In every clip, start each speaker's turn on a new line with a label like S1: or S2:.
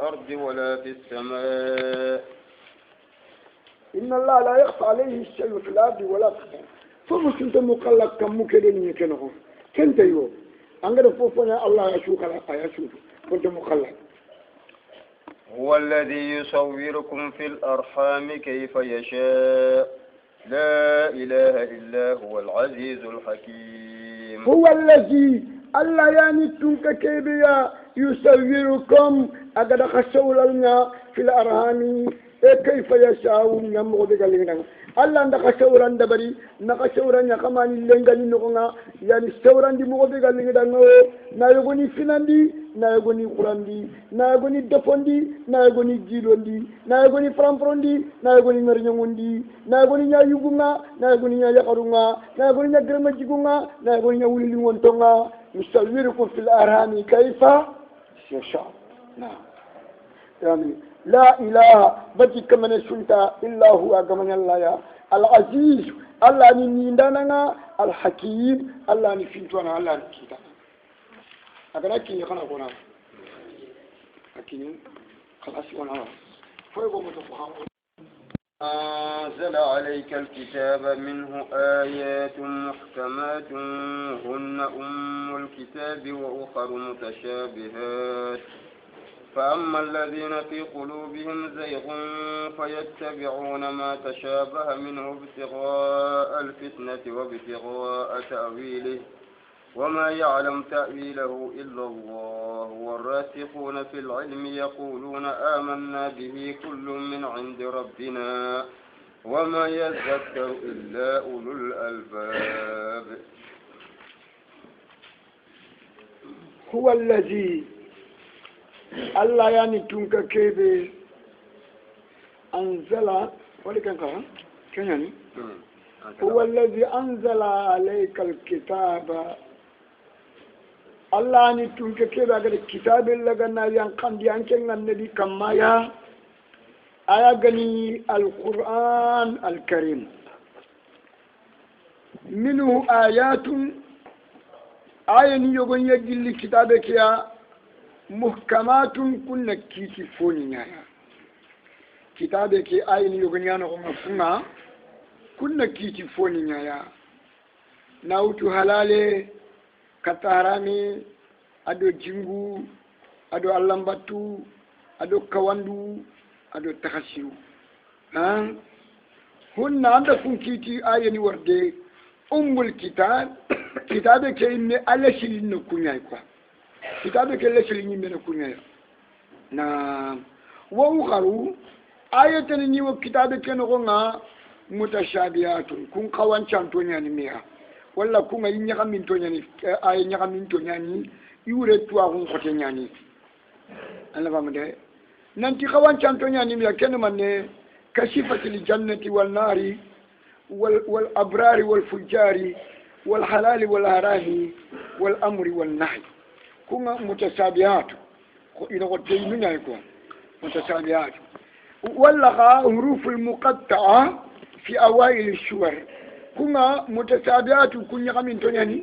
S1: الأرض ولا في السماء
S2: إن الله لا يخفى عليه الشيء في الأرض ولا في السماء فمسنت مقلق كم مكدني كنه كنت يو أنغر فوفنا الله يشوك على يشوك كنت مقلق
S1: هو الذي يصوركم في الأرحام كيف يشاء لا إله إلا هو العزيز الحكيم
S2: هو الذي الله يعني تنك كيبيا يصوركم أقد خسول لنا في الأرحام كيف يشاء نمو بقلنا الله عندك شورا دبري نك شورا نكماني لينغاني نكونا يعني شورا دي مو بقلنا دانو نايغوني فيناندي نايغوني قراندي نايغوني دفوندي نايغوني جيلوندي نايغوني فرامبروندي نايغوني مرنيوندي نايغوني نيايوغونا نايغوني نيايقارونا نايغوني نياغرمجيغونا نايغوني نياولي وونتونا مستويركم في الأرحام كيف يشاء نعم يعني لا إله بجك من السلطة إلا هو كمن الله العزيز الله نيندانا الحكيم الله نفينتوانا الله نكيتا أكنا كي يخنا كنا أكين خلاص وانا فوق متفهم
S1: أنزل عليك الكتاب منه آيات محكمات هن أم الكتاب وأخر متشابهات فأما الذين في قلوبهم زيغ فيتبعون ما تشابه منه ابتغاء الفتنة وابتغاء تأويله وما يعلم تأويله إلا الله والراسخون في العلم يقولون آمنا به كل من عند ربنا وما يذكر إلا أولو الألباب
S2: هو الذي الله يعني تونك كيبي أنزل ولكن كان يعني هو الذي أنزل عليك الكتاب الله يعني تونك كيبي أقول الكتاب اللي قلنا ينقم ينكن النبي كما يا أيغني القرآن الكريم منه آيات آية يغن يجل كتابك يا محكمات كنا كيتي فوني نايا كتابك آية يغن يغن كنا كيتي فوني نايا ناوتو حلالي كتارامي أدو جنغو أدو ألمباتو أدو كواندو أدو تخشيو هن عندكم كيتي آية وردي أم الكتاب كتابك إني ألشي لنكو نايكوا كتابك ألشي لنكو نايكوا نعم وأخروا آية نيو كتابك نغنى متشابهات كن قوان شانتونياني ميها ولا كن ينغمين تونياني آية ينغمين تونياني يورتوا هم ختنياني أنا فهمت ننتي قوان شانتونياني ميها كنمان كشفة الجنة والنار والأبرار والفجار والحلال والحرام والأمر والنهي كما متشابهات إذا قلت لنا يكون متشابهات واللغة حروف المقطعة في أوائل السور كما متشابهات كن يغمين تنياني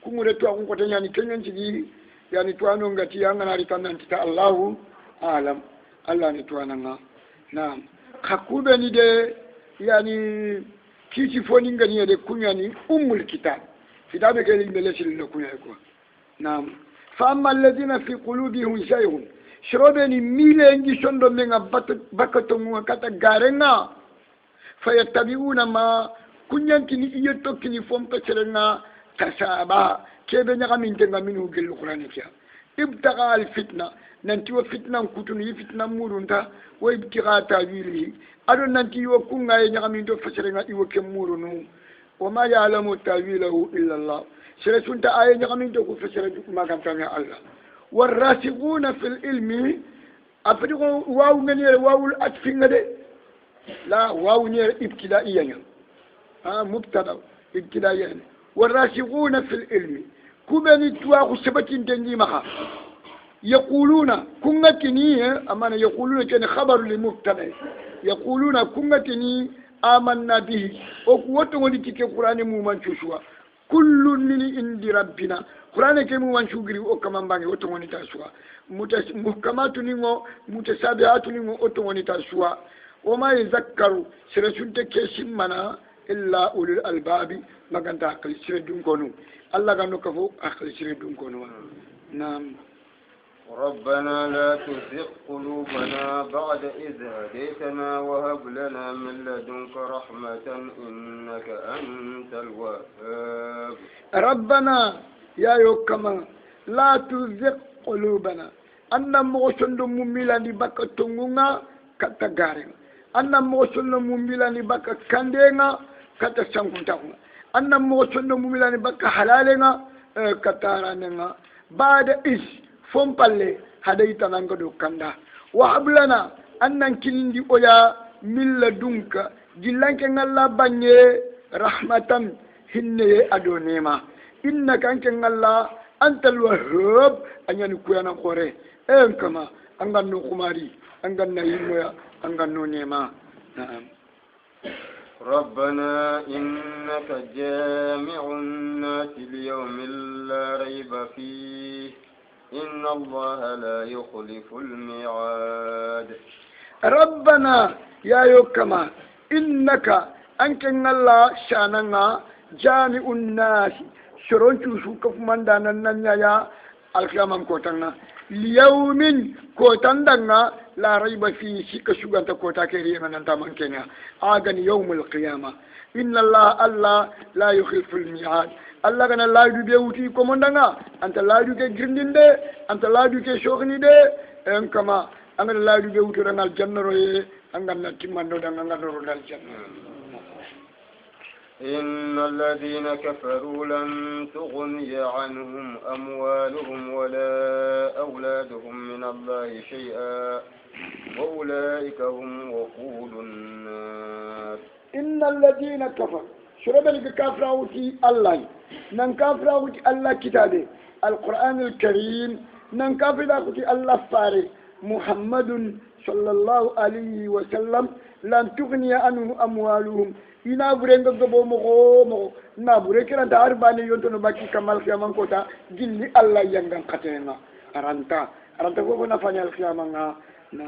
S2: كما رتوا كن قتنياني كنين تجي يعني توانو ngati yanga na ritana ntita Allahu alam Allah ni tuananga naam kakube ni de yani kiti foni ngani de kunyani umul kitab kitabe ke limbeleshi linakunya kwa naam fa amma alladhina fi qulubihim shay'un shrobeni mile ngi shondo menga bakato mu kata garenga fayattabi'una ma kunyanti ni iyo tokkini fompa serenga tasaba kebe nyaga mintenga minu gel qur'ani fiya ibtaga al fitna nanti wa fitna kutuni fitna murunta wa ibtiga tawili ado nanti wa kunga nyaga minto faserenga iwo kemurunu وما يعلم تأويله إلا الله سلسلت آية نغمين تقول فسرت ما كان تامع الله والراسخون في العلم أفرقوا واو نير واو الأتفين ده لا واو نير ابتدائيا مبتدا ابتدائيا والراسخون في العلم كبني تواخ سبتين تنجي مخا يقولون كنتني أما يقولون كان خبر لمبتدا يقولون كنتني آمنا به وقوته ولكي القرآن مومن شوشوا كل من عند ربنا قرآن كم وانشوغري أو كمان باني أوتوني تاسوا محكمات نيمو متشابهات نيمو أوتوني تاسوا وما يذكر سرسنت كيسم منا إلا أولي الألباب ما كان تأكل سردون كونو الله كانوا كفو أكل سردون كونو نعم
S1: ربنا لا تزغ قلوبنا بعد إذ هديتنا وهب لنا من لدنك رحمة إنك أنت الوهاب
S2: ربنا يا يوكما لا تزغ قلوبنا أن موسند مميلا بك تنغنا كتغارين أن موسند مميلا بك كاندينا كتسانكونتاغنا أن موسند مميلا بك حلالنا كتاراننا بعد إذ فمبالي هديتنا نغدو كاندا وهب لنا أن كيندي أويا من لدنك جلانك نالا بانيه رحمة هنيه أدونيما إنك أنك الله أنت الوهاب أن يكون قري كما أنغنو خماري أنغنو هيمويا أنغنو نيما نعم
S1: ربنا إنك جامع الناس ليوم لا ريب فيه إن الله لا يخلف الميعاد
S2: ربنا يا يوكما إنك أنك الله شاننا جامع الناس شرونتو سوكف من دانا نانيا القيامة كوتانا ليوم كوتانا لا ريب فيه شك شغانتا كوتا كريما نانتامان كينيا آغان يوم القيامة إن الله لا يخلف الميعاد الله كان لا يدو بيوتي كومندانا أنت لا يدو كجرندين دي أنت لا يدو كشوخني دي كما أنت لا يدو بيوتي رنا الجنة روي أنت نتمان دو دانا نرو الجنة
S1: إن الذين كفروا لن تغني عنهم أموالهم ولا أولادهم من الله شيئا وأولئك هم وقود النار
S2: إن الذين كفروا شربني كافراوتي الله نن كافراوتي الله كتابه القرآن الكريم نن كافراوتي الله فاري محمد صلى الله عليه وسلم لن تغني عنهم أموالهم ina burenga gabo mo na burekira da arbani yonto no baki kamal kiyaman kota gilli Allah yangan katenga aranta ko na fanyal kiyamanga na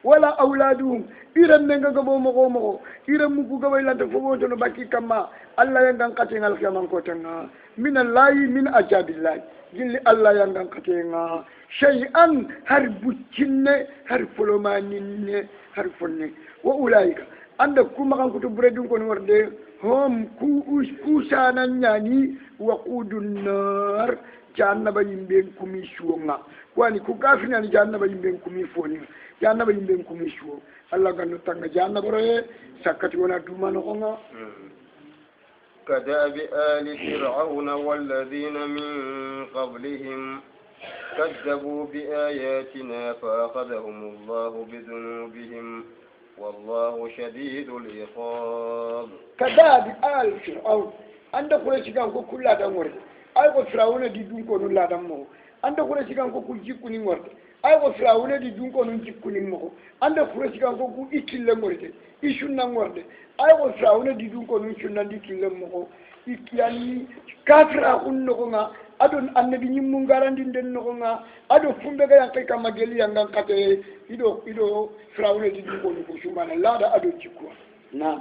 S2: wala auladuhum iran menga gabo mo iran muku gabo lanta fo wonto no baki kama Allah yangan katenga al kiyaman kota nga min Allah min ajabillahi gilli Allah yangan katenga shay'an har buccinne har folomaninne har fonne wa ulaika anda kuma kan kutu buredun kon warde hom ku sana nyani wa qudun nar jannaba yimbe kumi shuonga wani ku kafina ni jannaba yimbe kumi foni jannaba yimbe kumi shuo Allah ganu tanga jannaba roye sakati wona duma no onga
S1: كدأب آل فرعون والذين من قبلهم كذبوا بآياتنا فأخذهم الله بذنوبهم والله شديد العقاب
S2: كذاب آل فرعون عند قريش كان كل هذا مرد أيوة فرعون دي دون كون لا دمه عند قريش كان كل جيكوني مرد أيوة فرعون دي دون كون جيكوني مه عند قريش كان كل إكيل مرد إيشون مرد أيوة فرعون دي دون كون إيشون دي كيل مه إكياني كافر أكون نكونا adon annabi nyimmu garandi den nogonga ado fumbe ga yankai kama geli yangan kate ido firawne di ko ko shumana lada ado cikko na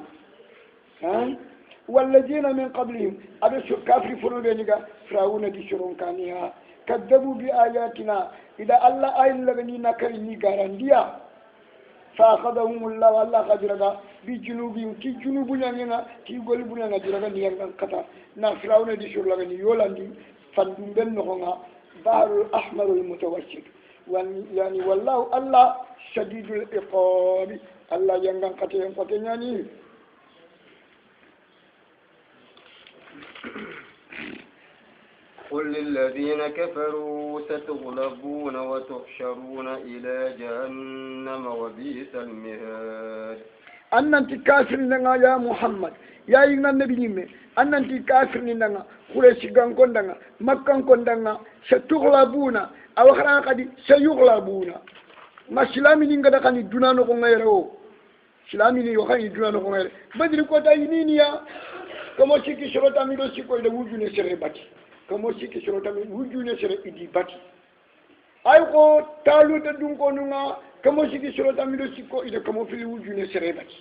S2: والذين من قبلهم ado kafri funo be niga firawne di shoron kaniya kadzabu bi ayatina ida alla ayin lagani nakari ni garandiya fa akhadahum allah walla qadiraga bi junubihim ki junubu nyanga ki goli bu nyanga diraga ni yangan kata na firawne di shor lagani yolandi فندم بينهما بحر الأحمر المتوسط يعني والله الله شديد العقاب الله ينغان قتين يعني
S1: قل للذين كفروا ستغلبون وتحشرون إلى جهنم وبئس المهاد
S2: أنت كافر لنا يا محمد يا إن النبي نيمة أنت كافر لنا قريش كان كندنا مكة كندنا ستغلبون أو خرا قد سيغلبون ما سلامي نينغا كان الدنيا نكون غيره سلامي نيو كان الدنيا نكون غيره بدر كوتا ينينيا kamo siki sorota mi do siko ida wujune sere bati kamo siki sorota mi wujune sere idi bati ay ko talu de dun ko nunga kamo siki sorota mi do siko ida kamo fili wujune sere bati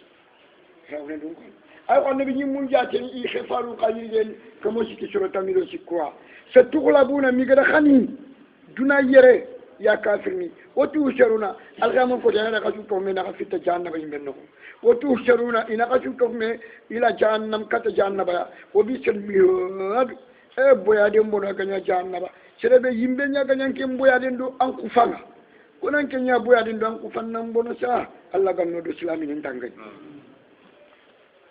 S2: rawne dun ko ay ko nabi nyimun jaten i khifaru qalil kamo siki sorota mi do siko sa tughlabuna mi gada khani duna yere ya kafirni wotu sharuna algamon ko jana ka to me na ka fitta jahannama yimbenno wotu sharuna ina ka to me ila jahannam kata jahannaba wo bi sel mihad e boya de mbono kanya jahannaba serebe yimbe nya kanya ke boya de do an ku fanga konan kenya boya de do an ku fanna mbono sa Allah ganno do islamin tangay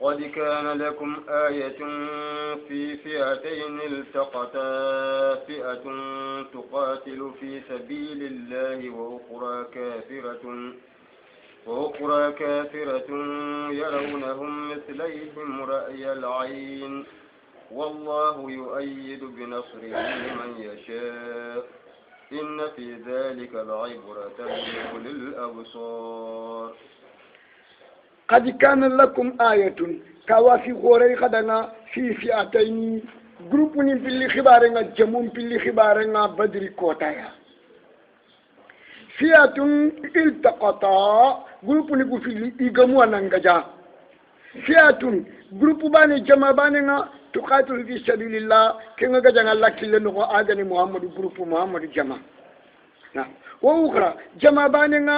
S1: قد كان لكم آية في فئتين التقتا فئة تقاتل في سبيل الله وأخرى كافرة يرونهم مثليهم رأي العين والله يؤيد بنصره من يشاء إن في ذلك لعبرة لأولي الأبصار
S2: قد كان لكم آية كوافي غوري خدنا في فئتين جروبني باللي خبارنا جمون باللي خبارنا بدري كوتايا فئة التقطا جروبني في إيجامو نانجا فئة جروب باني جما بانينا تقاتل في سبيل الله كنا جانا الله كلا نقول آدني محمد جروب محمد جما نعم وأخرى جما بانينا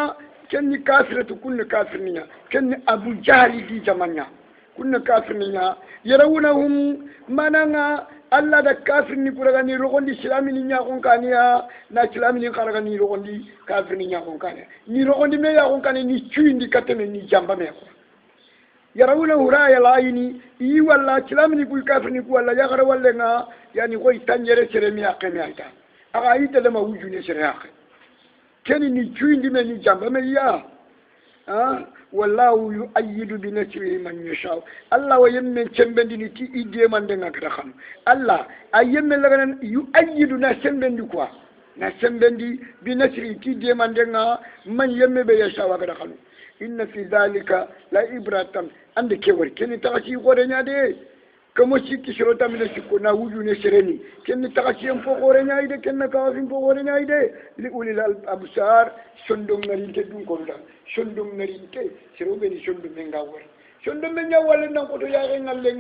S2: كني كافرة كن كافرنيا كني أبو جهل دي جمانيا كن كافرنيا يرونهم منانا الله دا كافرني كورغاني روغندي سلامي نيا كونكانيا نا سلامي ني كارغاني روغندي كافرني نيا كونكانيا ني روغندي مي يا كونكاني ني تشويندي كاتمي ني جامبا ميكو يرونه راي لايني اي والله سلامي ني كول كافرني كو والله يغرا ولا يعني كوي تانجري سيرمي اكمي ايتا اغا ايتا لما وجوني سيرياخ كان نجوين من نجامب ميا والله يؤيد بنصره من يشاء الله ويمن تشمبندي تي ايدي من دنا كدخن الله ايمن لغن يؤيد نسمبندي كوا نسمبندي بنصره تي دي من دنا من يمن بيشاء كدخن ان في ذلك لا عبرة عندك وركني تاشي غورنيا دي كما شيكي شروطا من الشكو ناوجو نشرني كن تغشيم فوقورنا ايدي كن كافين فوقورنا ايدي لأولي الأبصار شندوم نرين تدون كوردا شندوم نرين تي سروبني شندوم من غاور شندوم من غاور لنا قطو ياغن اللي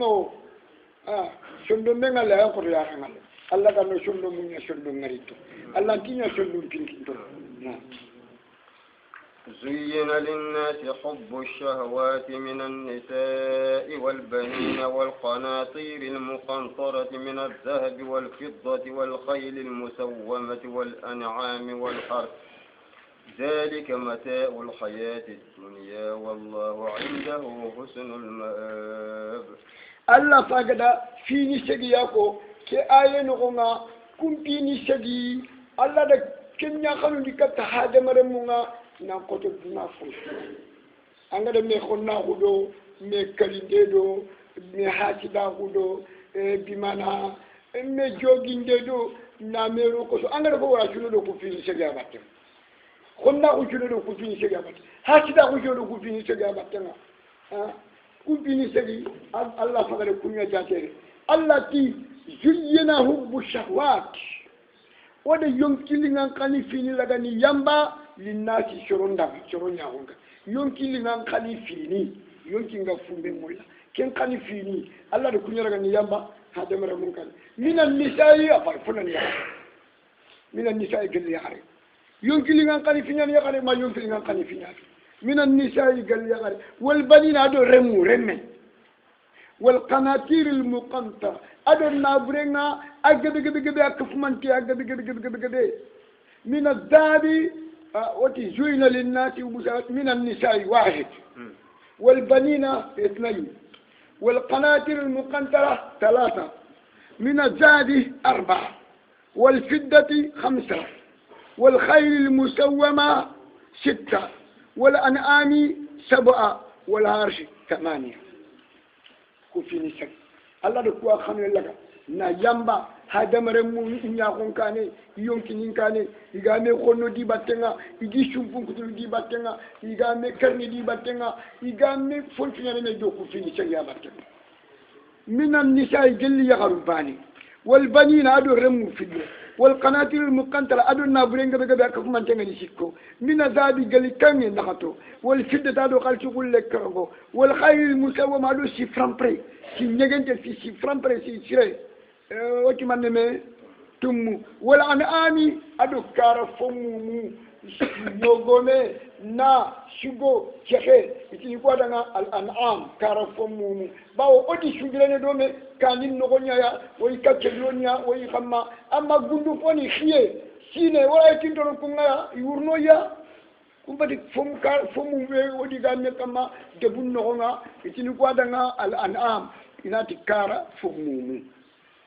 S2: شندوم من غاور لنا قطو ياغن اللي الله كانوا شندوم من شندوم نرين تو الله كينا شندوم كنكين تو
S1: زين للناس حب الشهوات من النساء والبنين والقناطير المقنطرة من الذهب والفضة والخيل المسومة والأنعام والحرث ذلك متاع الحياة الدنيا والله عنده حسن المآب
S2: الله فقد في نسجياكو كآية نغنى كم في نسجي الله دا كن يخلو لك تحادم رمونا na koto duna fusu angada me khonna hudo me kalinde do me hasida hudo bimana me joginde do na me roko so angada ko wara chuno do ko fini sege abatte khonna ko chuno do ko fini sege abatte hasida ko chuno do ko fini sege abatte na ko fini sege Allah fagare kunya jatere Allah ti zuyyina hubbu shahwat wada yonkilingan kani fini lagani yamba linnasi shoronya honga yonkilingan kani fini yonkinga fumbe mulla ken kani fini Allah da kunya lagani yamba hadamara mun kan minan nisa'i afar funan ya minan nisa'i gal yare yonkilingan kani fini ya kani ma yonkilingan kani fini minan nisa'i gal yare wal banina do remme wal qanatir al muqantara adon na burenga agbe akfmanti agbe من الذهب وتزين للناس من النساء واحد والبنين اثنين والقناطر المقنطرة 3 من الذهب 4 والفضة 5 والخيل المسومة 6 والأنعام 7 والعرش 8 كفي نساء الله دكوا خمي لك na yamba hadamare mu nya kon kane yonki nin kane igame khonno di battenga igi shumpun kutul di battenga igame karni di battenga igame fontunya ne do ku fini sey ya battenga من النساء جل يغرباني والبنين أدو رمو فيه والقناطير المقنطرة أدو نابرين قبل أكف من تنغني سيكو من الذهب جل كم ينخطو والفضة أدو قال شغل لك كرغو والخيل المسوم أدو سي فرامبري سي نيغنت سي فرامبري سي سيري وكي من نمي تمو والأنعام أدو كارفمو yogome na shugo chehe itini kwa danga al-an'am karafomu bawo odi shugirene dome kanin nogonya ya woy kachelonya woy khamma amma gundu foni khiye sine wala tindoro kunga yurno ya kumbadi fomu kar fomu we odi ganne kama debun nogonga itini kwa danga al-an'am inati kara fomu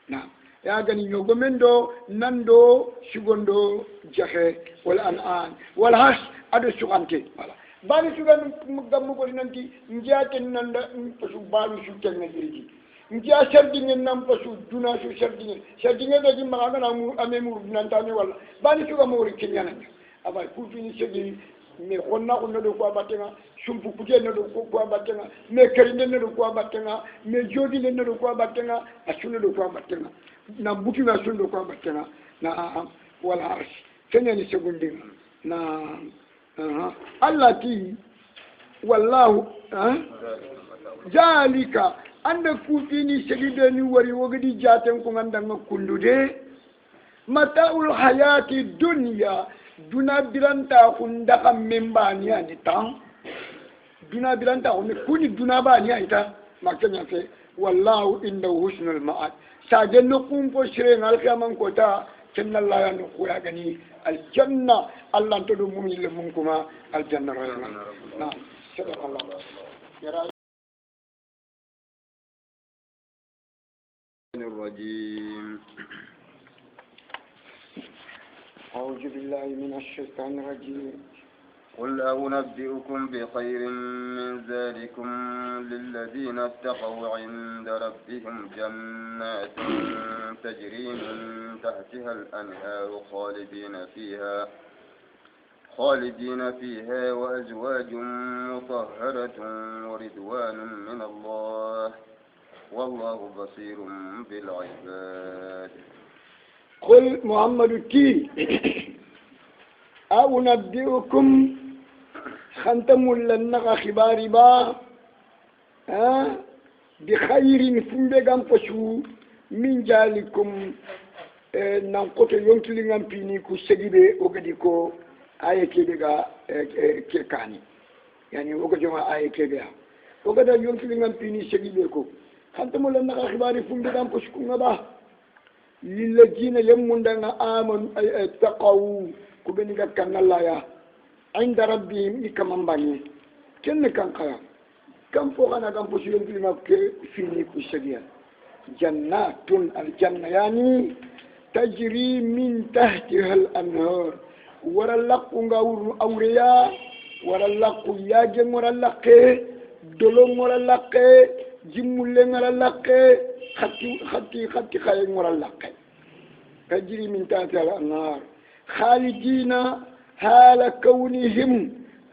S2: na ya gani nyogomendo nando shugondo jahe wal an'an wal has ado sugante wala bani sugan gammu ko nanti njaate nanda pasu balu su tenna jiriji njia sardingen nam pasu duna su sardingen da jimma ga na mu amemu nantani wala bani suga mo ri kenyana aba ku fini segi me khonna ko do ko batenga sumpu kuje no do ko batenga me karinde no do ko batenga me jodi no do ko batenga asuna do ko batenga na buti na sundo ko batenga na wala arsh kenya ni segundi na allati wallahu jalika anda kutini segide ni wari wogdi jaten ko ngandanga kundude mataul hayati dunya duna biranta kunda kam membani ani tan duna biranta ko kuni duna bani aita makanya fe wallahu indahu husnul ma'ad sajen no kumpo sire ngal kiyamang kota kenna la ya no ko gani aljanna allah to do mum yille mum kuma aljanna rayna na subhanallah yara
S1: الرجيم
S2: أعوذ بالله من الشيطان الرجيم
S1: قل أنبئكم بخير من ذلكم للذين اتقوا عند ربهم جنات تجري من تحتها الأنهار خالدين فيها وأزواج مطهرة ورضوان من الله والله بصير بالعباد.
S2: قل محمد تي أنبئكم خنتم لنغ خباري با بخير فندقام فشو من جالكم نانقوت يونكلين بيني كو سجيبه وغديكو آية كيبغا كيكاني يعني وغجما آية كيبغا وغدا يونكلين بيني سجيبه كو خنتم لنغ خباري فندقام فشو نبا للذين يمندنا آمن اتقوا kubeni ga kanalla ya inda rabbihim ikamambani kenne kan kaya kam fo kana kam posu yel ma ke fini ku shagiya jannatun aljanna yani tajri min tahtiha al-anhar wara laqu ngawru awriya wara laqu yaje wara laqe dolo wara laqe jimulle wara laqe khatti khaye wara laqe tajri min tahtiha al-anhar خالدين حال كونهم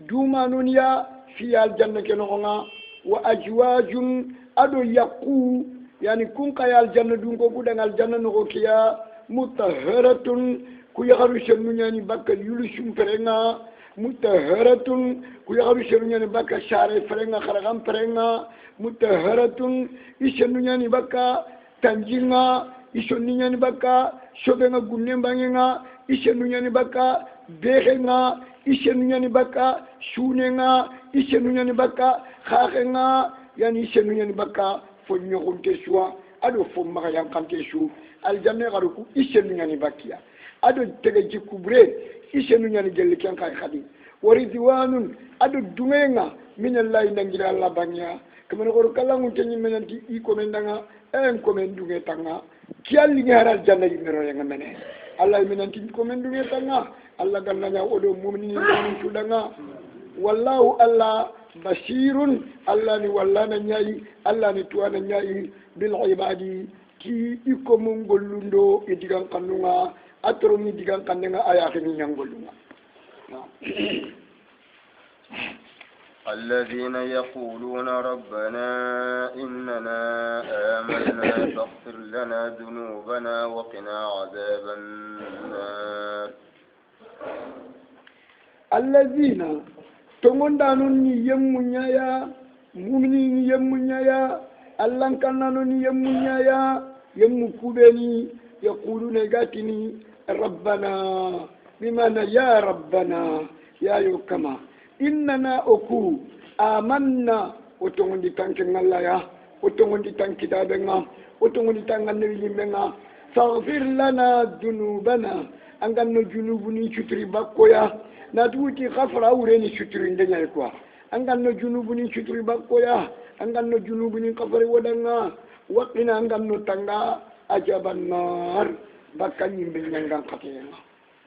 S2: دومانونيا في الجنة كنونا وأزواج أدو يقو يعني كون كيا الجنة دونكو كودن الجنة نوكيا مطهرة كو يغرو شنونياني باكا يولشم فرنا مطهرة كو يغرو شنونياني باكا شاري فرنا خرغام فرنا مطهرة يشنونياني باكا تنجينا يشنونياني باكا شوبنا غنيم بانينا ishenu nyani baka behe nga ishenu nyani baka shune nga ishenu nyani baka khakhe nga yani ishenu nyani baka fo nyokunte shwa ado fo maka yankante shu aljanna garuku ishenu nyani bakia ado tege jikubre ishenu nyani gelli kan kay khadi waridwanun ado dumenga minallahi nangira Allah banya kamana gor kalangu tanyi menanti I komendanga en komendunge tanga kialli ngaral janna yimero yang mene Allah minanti komendunge tanga Allah gananya odo mu'minin min sudanga wallahu Allah basirun Allah ni wallana nyai Allah ni tuana nyai bil ibadi ki iko mongolundo idigan kanunga atro ni digan kanenga ayake ni nyangolunga
S1: الذين يقولون ربنا إننا آمنا فاغفر لنا ذنوبنا وقنا عذاب النار
S2: الذين تمندانون يمنيا يا مؤمنين يمنيا يا الله كانون يمنيا يا يمكوبني يقولون غاتني ربنا بمعنى يا ربنا يا يوكما إننا أكو آمنا وتغندي تانكنا الله يا وتغندي تانكتابنا وتغندي تانكنا فاغفر لنا ذنوبنا أنغنو جنوبني شتري باكويا نادوتي غفر أوريني شتري ندنيا يكوا أنغنو جنوبني شتري باكويا أنغنو جنوبني غفر ودنا وقنا أنغنو تانغا أجاب النار bakani mbenyanga katena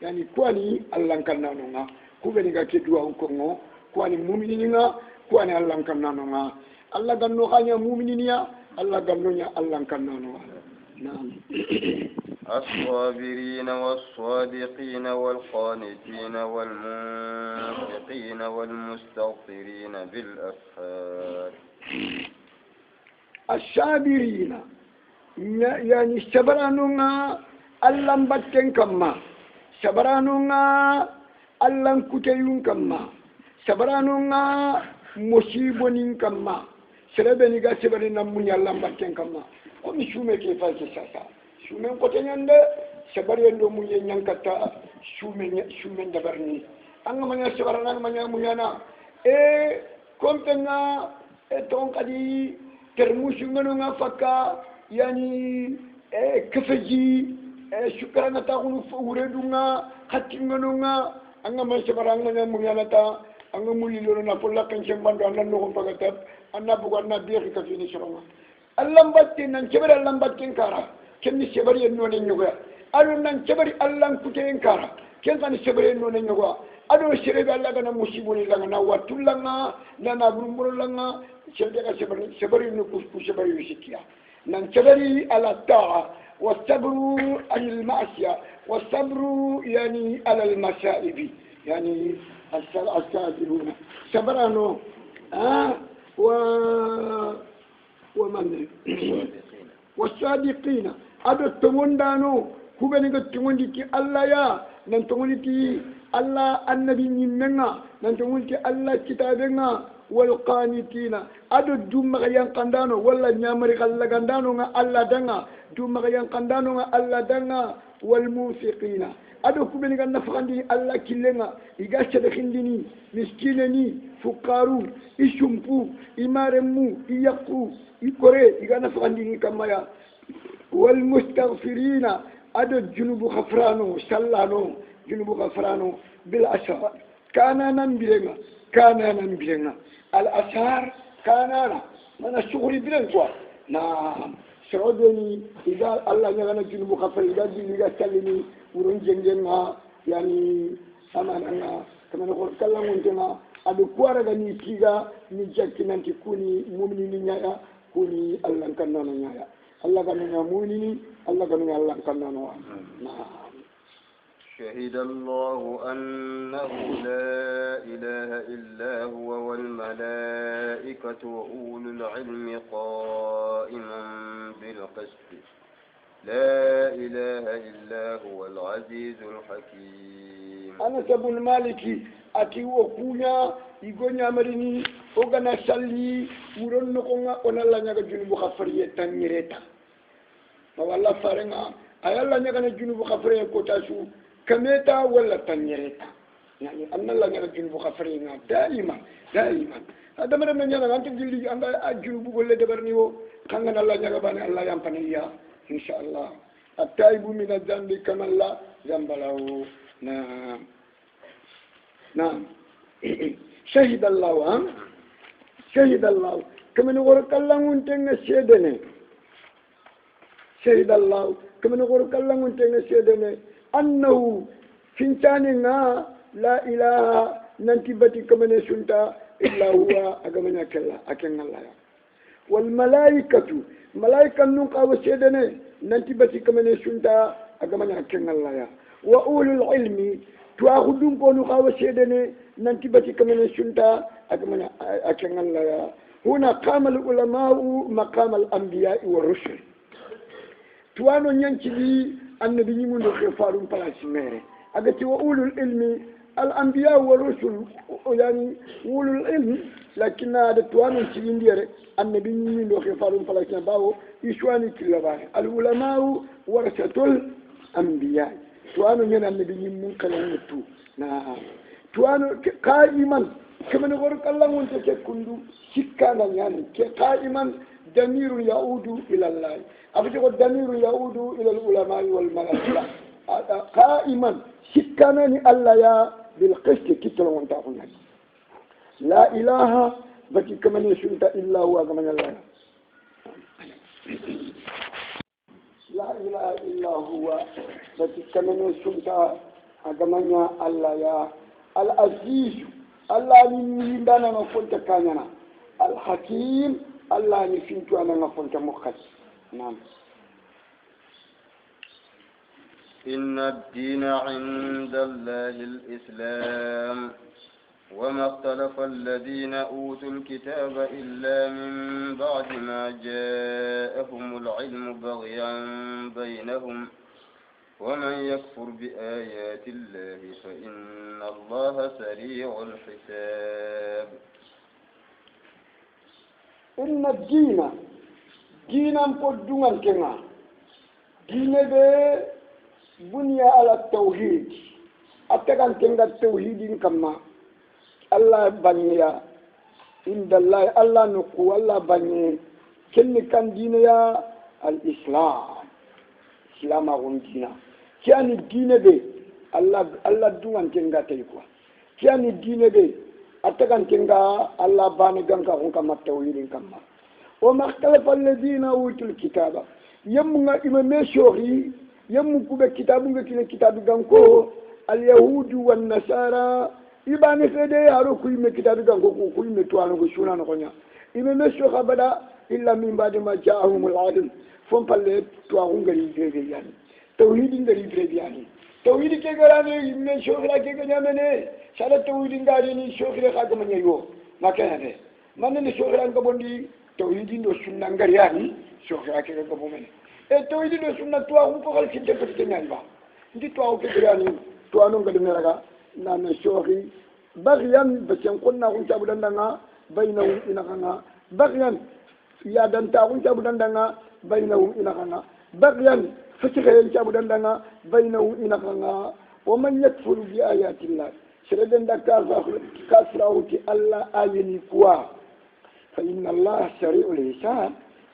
S2: yani kwani Allah kanano nga kubeni ga kedua ukongo kwani mu'mini nga kwani Allah kanano nga Allah ganno khanya mu'mini ya Allah ganno nya Allah kanano نعم
S1: الصابرين والصادقين والقانتين والمنفقين والمستغفرين بالأسحار
S2: الصابرين يعني الصبرانونا الله باتن كما صبرانونا الله كتيون كما صبرانونا مصيبون كما سربني غا سبرنا من الله باتن كما omi shume ke falke sasa shume ko tanyande sabari ndo mu yenyan kata shume dabarni anga manya sabarana manya munyana kompena ton kadi termusu ngono nga fakka yani kafeji shukrana ta kunu uredunga khatti ngono nga anga manya sabarana manya munyana ta anga mulilo na polla kan chembando anna no pagatat anna bugo anna biya ka fini shirama Allah batin nan cebari Allah batin kara kenni cebari en none nyuga adu nan cebari Allah kuten kara ken kan cebari en none nyuga adu sirebe Allah kana musibuni langa na watulanga na burumur langa cebari no kusku cebari wisikia nan cebari ala ta'a wasabru anil ma'siya wasabru yani ala al masaibi yani as-sabiruna sabrano ومن والصادقين أدو تموندانو كوبني تموندي الله يا نتموندي الله النبي نمنا نتموندي الله كتابنا والقانتين أدو دوم غيان قندانو ولا نيامري الله قندانو الله دنا دوم غيان قندانو الله دنا والموسيقين أدو كوبني نفخندي الله كلنا إيجاش دخندني مسكينني فقارو إشمبو إمارمو إيقو إكوري إيجانا فغنديني كما يا والمستغفرين أدو جنوب غفرانو سلانو جنوب غفرانو بالأسار كانا ننبلنا الأسار كانا من الشغل بلنكوا نعم سعودني إذا الله يغنى جنوب غفر إذا جنوب سلمي ورنجنجنا يعني سمعنا كما نقول كلامنا adu kuara gani kiga ni jakkinanti kuni mu'mini nyaya kuni Allah kannano nyaya Allah kannano mu'mini Allah kannano Allah kannano
S1: شهد الله أنه لا إله إلا هو والملائكة وأولو العلم قائما بالقسط لا إله إلا هو العزيز الحكيم
S2: أنا سبو المالكي ati wokunya igonya marini ogana salli uron nokonga onalla nyaga junubu khafariye tanyireta wala farenga ayalla nyaga na junubu khafariye ko tasu kameta wala tanyireta yani annalla nyaga junubu khafariye nga daima hada mara nyaga antu jilli anga junubu golle debarni wo kanga Allah nyaga bani Allah yampaniya inshallah ataibu min adh-dhanbi kama la zambalahu na نعم شهد الله كما نقول كلام تنگ سيدنا شهد الله كما نقول كلام تنگ سيدنا أنه فينتاننا لا إله ننتبتي كما نسنتا إلا هو أكمنا كلا أكن الله والملائكة ملائكة نقا وسيدنا ننتبتي كما نسنتا أكمنا أكن الله وأولو العلم tuwa hudun ko nu kawo sedene nanti bati kamene sunta akamana akangan la ya huna qama al ulama maqam al anbiya wa rusul tuwa no nyanci bi annabi ni mun do khifarum palasi mere agati wa ulul ilmi al anbiya wa rusul yani ulul ilmi lakin hada tuwa no ci ndire annabi ni mun do khifarum palasi bawo ishwani kilabane al ulama warasatul anbiya tuwano nyana annabi ni mun kala mutu na tuwano qaiman kaman gor kallan wonte ke kundu sikka na nyani ke qaiman damiru yaudu ila allah abuje ko damiru yaudu ila al ulama wal malaika qaiman sikka ni allah ya bil qist kitlo wonta ko nani la ilaha baki kaman sunta illa huwa kaman allah لا إله إلا هو فتكمن سلطة أجمعنا الله يا العزيز الله من دانا نفنت كاننا الحكيم الله نفنت أنا نفنت مخص نعم
S1: إن الدين عند الله الإسلام وما اختلف الذين أوتوا الكتاب إلا من بعد ما جاءهم العلم بغيا بينهم ومن يكفر بآيات الله فإن الله سريع الحساب
S2: إن الدين دينا بدون الكلمة دين بني على التوحيد أتكلم كلمة التوحيد كما Allah banya inda Allah nuku Allah banya kenni kan dina ya al-islam islam agun dina kiani dina be Allah duwan tenga tay ko kiani dina be atakan tenga Allah bani ganka on kama tawilin kama wa makhtalafa alladhina utul kitaba yamunga imame shori yamu kube kitabu ngakine kitabu ganko al-yahudu wan nasara ibani fede yaro kuyime kitabi gango kuyime tuwano ko shuna no konya ime meso khabada illa min ba'di ma ja'ahumul ilm fon palle tuwa ngari fede yani tawhidi ngari fede yani tawhidi ke garane ime shokhira ke ganyamene sala tawhidi ngari ni shokhira ka gamanya yo makana de manne ni shokhira ngabondi tawhidi ndo sunna ngari yani shokhira ke ngabomene e tawhidi ndo sunna tuwa ko kal kinte ko tenyamba ndi tuwa ko garane tuwa no ngadi meraga na me shohi baghyan bachen kunna kun tabu dandanga bainahum inakanga baghyan ya dan ta kun tabu dandanga bainahum inakanga baghyan fitike tabu dandanga bainahum inakanga wa man yakfur bi ayati llah shiradan da kasrawti allah ayini kuwa fa inna allah sari'ul hisab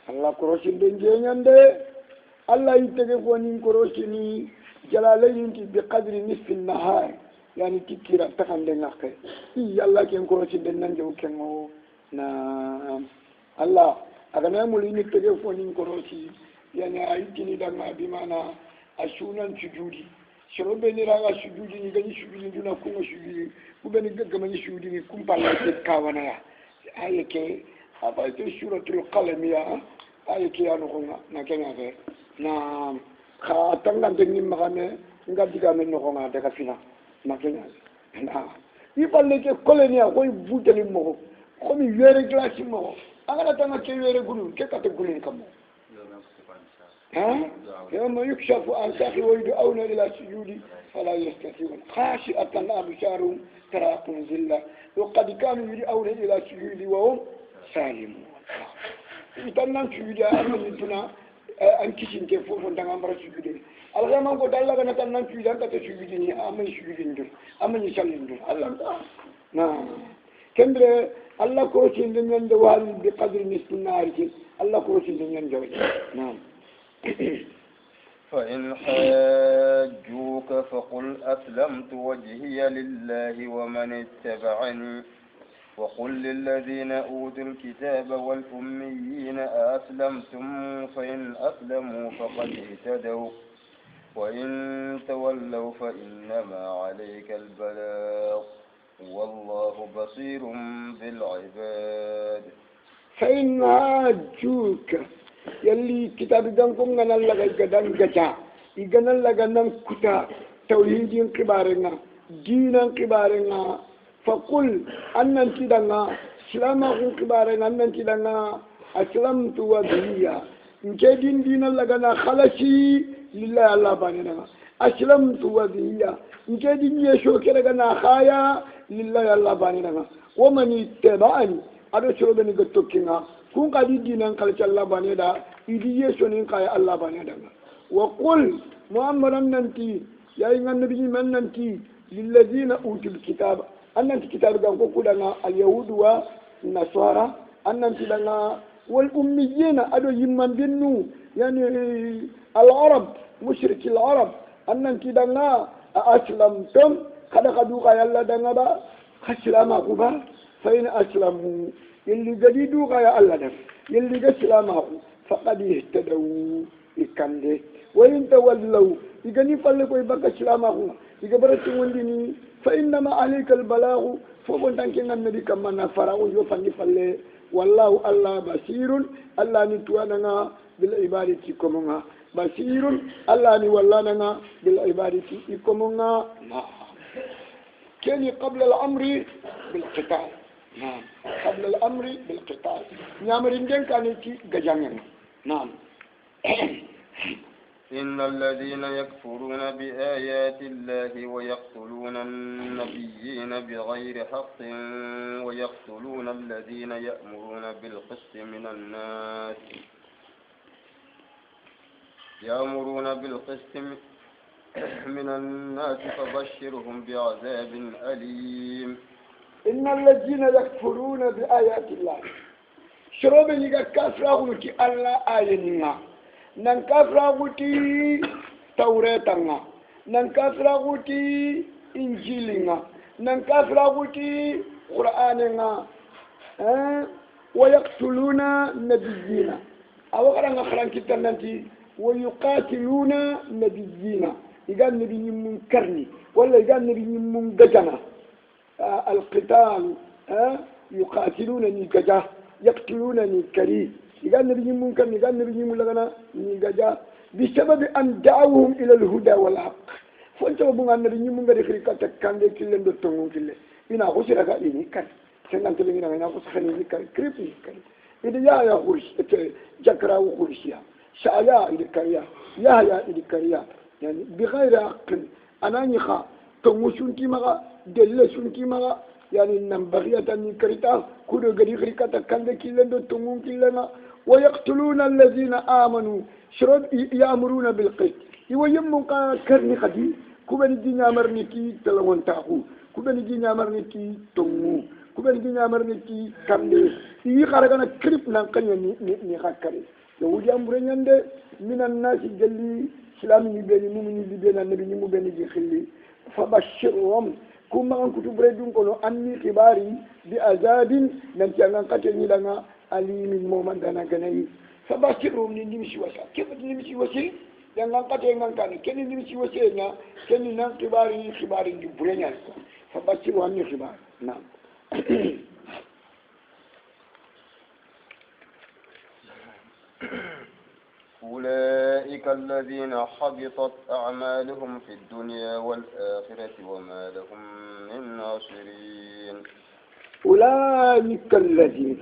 S2: allah koroshin den jenyande allah yitege ko nin koroshini jalalayn bi qadri nisfi an-nahar yani tikira takande ngake yalla ken ko ci den nan jow ken mo na Allah agana muli ni tege fo ni ko roci yani ayitini da ma bi mana ashunan sujudi shiro be ni raga sujudi ni gani sujudi duna ko sujudi ku be ni gagama ni sujudi ni kum palla te kawana ya ayeke aba te suratul qalam ya ayeke ya no ko na kenya fe na kha tangante ni magane ngadiga men no ko na daga fina makanya na ipalle ke kolonia koy buteli mo ko mi wéré glace mo angala tanga ke wéré gulu ke kata gulu kam ها يوم يكشف عن ساق ويدعون الى السجود فلا يستطيعون خاشعة ابصارهم تراهم ذلة وقد كانوا يدعون الى السجود وهم سالمون itannan sujudi amani tuna an kishin ke fofon dan amara sujudi algama ko dalla kana tannan sujudi an ta sujudi ni amani sujudi ndur amani sallin ndur allah na kendre allah ko tin den nyande wal bi qadri nisnariki allah ko tin den nyande na
S1: فإن حاجوك فقل أسلمت وجهي لله ومن اتبعني وقل للذين أوتوا الكتاب والأميين أأسلمتم فإن أسلموا فقد اهتدوا وإن تولوا فإنما عليك البلاغ والله بصير بالعباد
S2: فإن حاجوك يلي كتاب دانكم غنال لغا غدان غتا يغنال لغا نان كوتا توحيدين كبارنا دينا كبارنا فقل أن تدنا سلامة كبارنا أن تدنا أسلمت وجهي نكدين دين لغنا خلشي لله الله باننا أسلمت وجهي نكدين يشو كرغنا خايا لله الله باننا ومن اتبعني أدو شربني قطوكنا كون قد دين خلش الله باننا إذا يشو نخايا الله باننا وقل محمد أننتي يا إيمان النبي من أننتي للذين أوتوا الكتاب أننتي كتاب كان كودنا اليهود والنصارى أننتي لنا والأميين أدو يمن بنو يعني العرب مشرك العرب أننتي لنا أسلمتم kada kaduka yalla danga ba kaslama ku ba fa in aslamu yalli gadidu ka ya Allah dan yalli gaslama ku faqad ihtadaw ikande wa in tawallaw igani falle koy baka islama ku iga barati wondini fa inna ma alayka al balagh fo bon tanke nan nabi kam na farao yo fanni falle wallahu Allah basirun Allah ni tuwana bil ibadati komonga basirun Allah ni wallana bil ibadati komonga كان قبل الأمر بالقتال نعم قبل الأمر بالقتال نعم رندن كانت جزانا نعم
S1: إن الذين يكفرون بآيات الله ويقتلون النبيين بغير حق ويقتلون الذين يأمرون بالقسط من الناس من الناس فبشرهم بعذاب أليم.
S2: إن الذين يكفرون بآيات الله شروب يجا كفرهم كي الله آيننا نن كفرهم كي توراة نن كفرهم كي إنجيلنا نن كفرهم كي قرآننا ويقتلون نبينا أو كرنا خران كتنتي ويقاتلون نبينا إذا نبي منكرني ولا إذا نبي منجنا القتال يقاتلونني ججا يقتلونني كري إذا نبي منكرني إذا نبي ملغنا نججا بسبب أن دعوهم إلى الهدى والحق فأنت بقول أن نبي منكر خريقة كان لكلن دتونهم كله إن أخوش رجالي كان سنان تلمينا إن أخوش خنيني كان كريبني كان إذا يا خورش جكرا وخورشيا شايا إلى كريا يا إلى كريا يعني بغير عقل أنا نخا تموشون كيما دلسون كيما يعني نبغية نكريتا كل غري خريكة كان كيلن تمون كيلنا ويقتلون الذين آمنوا شرب يأمرون بالقسط يويمون كرني خدي كوبني دينا مرنيكي تلون تاخو كوبني دينا مرنيكي تمو كوبني دينا مرنيكي كامل يخرجنا كريب نكني نخكري يهودي أمرين من الناس جلي سلامي بني مؤمن بين النبي مؤمن بخلي فبشرهم كما أن كتب ردون كانوا أني كباري بعذاب نمتعنا قتلني لنا أليم مومن دانا كناي فبشرهم نمشي وسا كيف نمشي وسا لأن قتلنا كان كن نمشي وسا كن نان كباري جبرنا فبشرهم أني كبار نعم
S1: أولئك الذين حبطت أعمالهم في الدنيا والآخرة وما لهم من ناصرين.
S2: أولئك الذين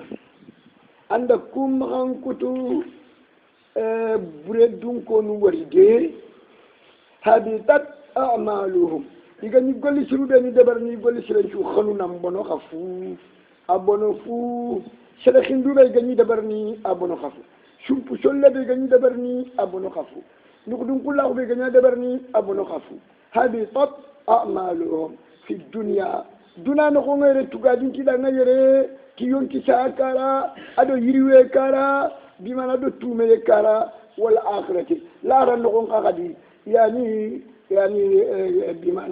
S2: عندكم أنكتو بردون كونوا ورده حبطت أعمالهم إذا نقول سرودني دبرني نقول سرنشو خلونا مبنو خفو أبنو فو سرخين دوبا إذا دبرني أبنو خفو شوف شلة بيجاني دبرني أبو نخافو نقدم كل أخو بيجاني دبرني أبو نخافو هبطت أعمالهم في الدنيا دنا نقوم غير تقادين كذا غير كيون كسا كارا أدو يروي كارا بما ندو تومي كارا والآخرة لا رنقوم قادي يعني بما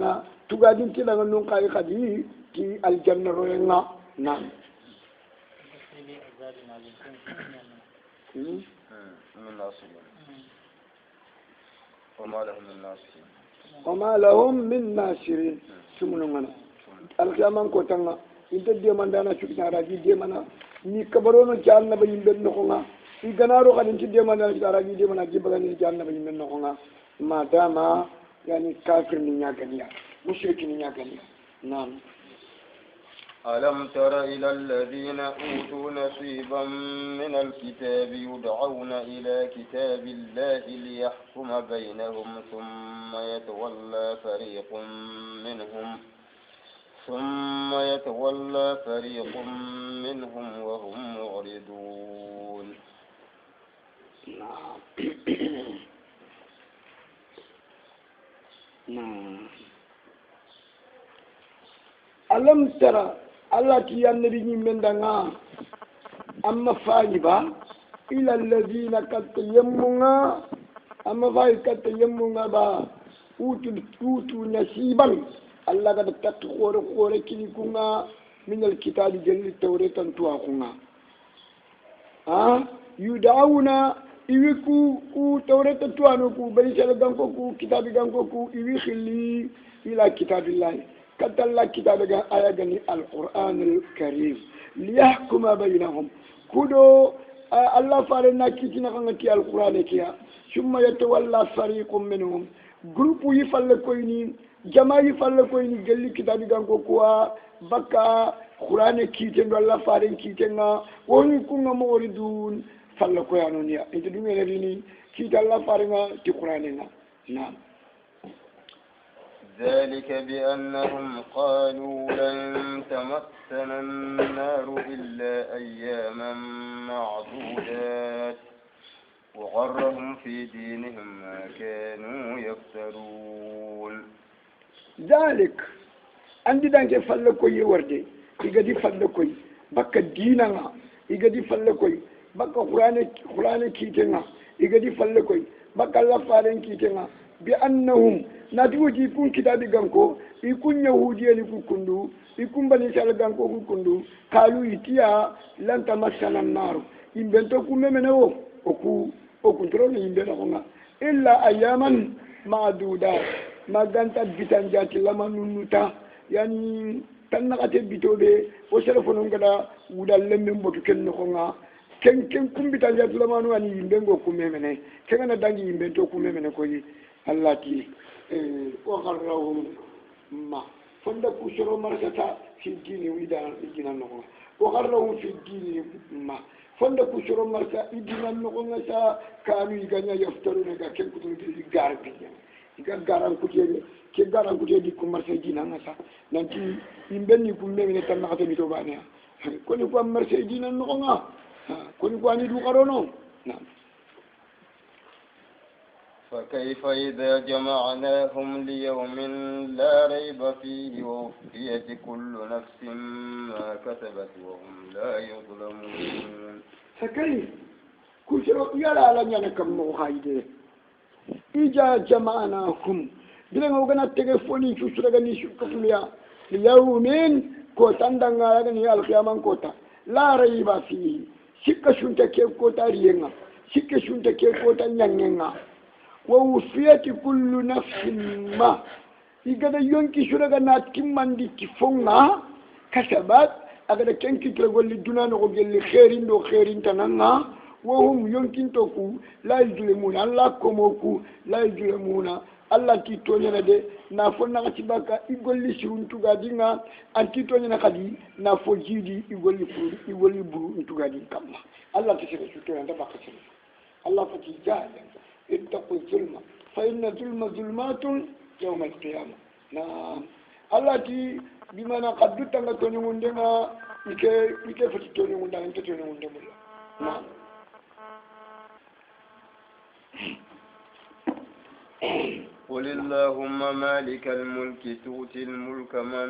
S2: تقادين كذا نقوم قادي كي الجنة روينا نعم.
S1: من ناصرين وما لهم من ناصرين
S2: وما لهم من ناصرين سمنونا القيامة كوتانا انت ديمان دانا شكنا راجي ديمانا ني كبرونو جالنا بين بن نخونا يغنارو خالي انت ديمان دانا راجي ديمانا جيبغاني جالنا بين بن نخونا ما داما يعني كافر من ياغنيا mushrikin nyagani nam
S1: ألم تر إلى الذين أوتوا نصيبا من الكتاب يدعون إلى كتاب الله ليحكم بينهم ثم يتولى فريق منهم وهم معرضون
S2: ألم ترى التي ينبغي من دعاء أما فاجبا إلى الذين كتيمنا أما فاجب كتيمنا با أوتوا نصيبا الله قد تتخور كنكنا من الكتاب جل التوراة تواكنا يدعون إيكو توراة توانوكو بيسال غانكوكو كتاب غانكوكو إيخلي إلى كتاب الله كتلا كتاب آية القرآن الكريم ليحكم بينهم كدو الله فارنا كتنا غنكي القرآن كيا ثم يتولى فريق منهم جروب يفعل كويني جماعة يفعل كويني جل كتاب غانكوكوا بكا قرآن كيتن الله فارن كيتن ونكون موردون فعل كويانونيا انت دومي لريني كيت الله فارنا تي قرآننا نعم
S1: ذلك بأنهم قالوا لن تمسنا النار إلا أياما معدودات وغرهم في دينهم ما كانوا يفترون
S2: ذلك عندي دانك فلكوي وردي يغدي فلكوي بك ديننا يغدي فلكوي بك قرآن كيتنا يغدي فلكوي بك الله فارن كيتنا بأنهم نتوجي يكون كتاب غانكو يكون يهودي كوكوندو يكون بني سال غانكو كوكوندو قالوا يتيا لن تمسنا النار يمبنتو كوممنو او كنترول يمبنو الا اياما معدودات ما غانتا بيتانجات لما نونوتا يعني تنقاتي بيتوبي وسلفون غدا ودال لمن بوتو كنخونغا ken kumbita ya tulamanu ani yimbengo kumemene kengana dangi yimbento kumemene koyi allati wa qarrahum ma fonda kusoro markata fi dini wida idina no wa qarrahum fi dini ma fonda kusoro marka idina no ngasa kanu iganya yaftaruna ga ken kutu di garbiya iga garan kutede ke garan kutede ku marsa dina ngasa nanti yimbenni kumemene tan nakata bito bania ko ni ko marsa dina no nga كوني دو قرونو نعم
S1: فكيف إذا جمعناهم ليوم لا ريب فيه ووفيت كل نفس ما كسبت وهم لا يظلمون
S2: فكيف كشرو يلا لن كم موحيده إجا جمعناهم بلغ وغنا تليفوني شوشرغني شوكفليا ليوم كوتاندغا غني القيامه كوتا لا ريب فيه sikka shunta ke kota riyenga sikka shunta ke kota nyangenga wa wufiyati kullu nafsin ma igada yonki shuraga na timmandi tifonga kasabat agada kenki tragolli dunano ko gelli khairin do khairin tananga wa hum yonkin toku la yuzlimuna alla komoku la yuzlimuna alla ti tonyana de na fonna ka tibaka igolli shiruntuga dinga anti tonyana kadi na fo jidi igolli buru ntuga din kamma alla ti sire sutona da baka sire alla fati jahada ittaqu zulma fa inna zulma zulmatun yawm al-qiyamah na alla ti bimana qaddu tanga toni mundenga ike fati toni mundanga ante toni mundanga na
S1: قل اللهم مالك الملك تؤتي الملك من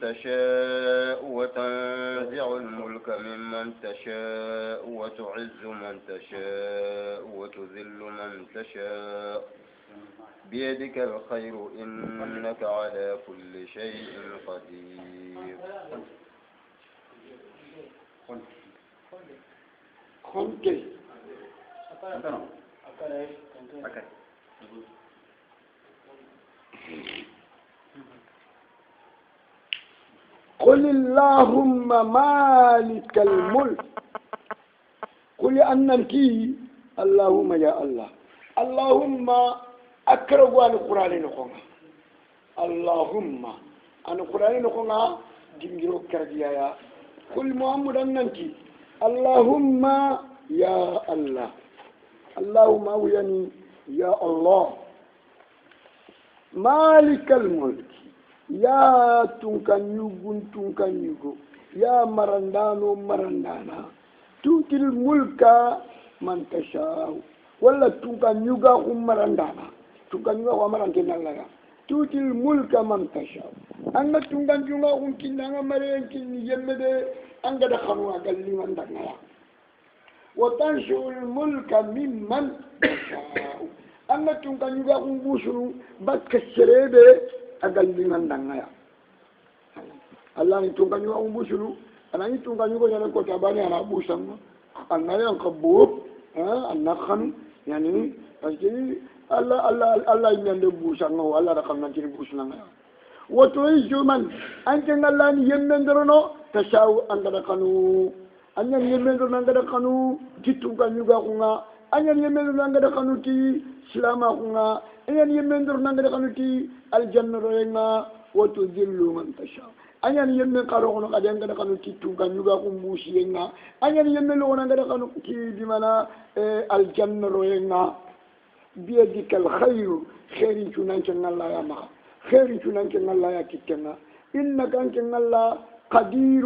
S1: تشاء وتنزع الملك ممن تشاء وتعز من تشاء وتذل من تشاء بيدك الخير إنك على كل شيء قدير
S2: قل اللهم مالك الملك قل أنك اللهم يا الله اللهم أكرم عن القرآن نقوم allahumma ana qur'ani no nga dingiro kardiya ya kul muhammadan nanti allahumma ya allah allahumma yani ya allah malikal mulk ya tunkanyugo ya marandana tutil mulka man tasha wala tunkanyuga marandana tunkanyuga marandana la tutil mulka man tasha anga tunkanyuga kinanga mare kin yemmede anga da khanu agalli mandanga ya wa tanshul mulka mimman tasha anga tunkanyuga busuru bakka serebe agalli mandanga ya Allah ni tunkanyuga busuru anani tunkanyuga yana ko tabani ana busanga anaya kabub anakhan yani parce Allah nyande busanga wala da xamna ci busanga woto juman anke ngallani yemmendrono tashaw anda kanu anyan yemmendrono anda kanu titunga nyuga kunga anyan yemmendrono anda kanu ti silama kunga anyan yemmendrono anda kanu ti aljanna royenga woto jillu man tashaw anyan yemme karo kono kadi anda kanu titunga nyuga kumbusiyenga anyan yemmelo anda kanu ti dimana aljanna royenga بيدك الخير خير تنانك الله يا مخ خير تنانك الله يا كتنا إنك أنك الله قدير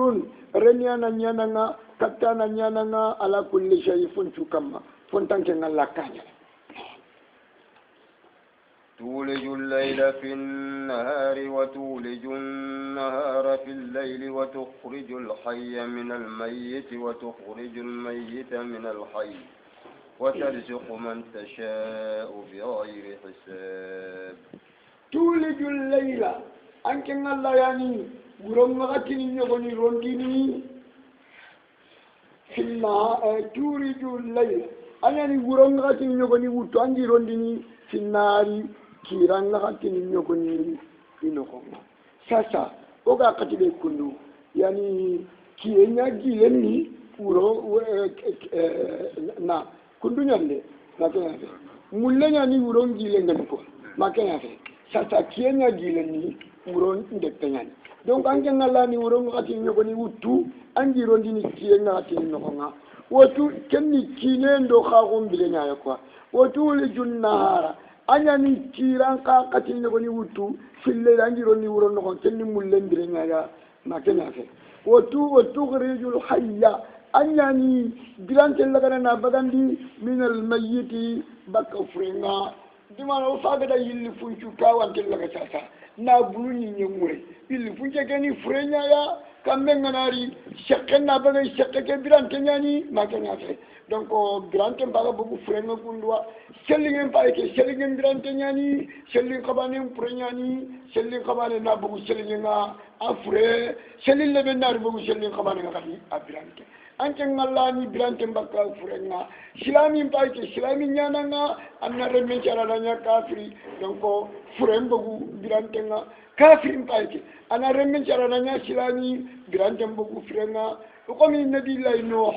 S2: رنيانا نيانا كتانا نيانا على كل شيء فنتو كما فنتانك الله كانيا
S1: تولج الليل في النهار وتولج النهار في الليل وتخرج الحي من الميت وتخرج الميت من الحي وترزق من تشاء بغير حساب
S2: تولج الليل أنك الله يعني ورمغتني يغني رندني في النهار تولج الليل أنا يعني ورمغتني يغني وتانجي رندني في النهار كيرانغتني يغني في نخوما ساسا أوغا قتل كنو يعني كيرنا جيلني ورو na kundunya le makanya fe mullenya ni uron gile ngani ko makanya fe sasa kienya gile ni uron ndekanya donc anke ngala ni uron ngati nyoko ni utu angi rondi ni kienya ati no nga wotu kenni kinendo kha gombile nya yakwa wotu le junnahara anya ni kiran ka kati nyoko ni utu fille angi rondi uron no kenni mullendire nya ya makanya fe wotu grijul hayya anyani bilante lagana na bagandi min al mayyiti bakka frenga dimana o faga da yilli funchu kawante laga sasa na buluni nyemure yilli funche keni frenya ya kambe nganari shakena baga shakeke bilante nyani makanya fe donc bilante baga bugu frenga kundwa sellingen paike sellingen bilante nyani sellin kabane frenya sellin kabane na bugu sellingen afre sellin lebe nar bugu sellin kabane ngati abilante anke ngallani bilante mbaka furenga silami mpaike silami nyananga anare menchara nanya kafiri donc furembogu bilante nga kafiri mpaike anare menchara nanya silami bilante mbogu furenga ko mi nabi lay nuh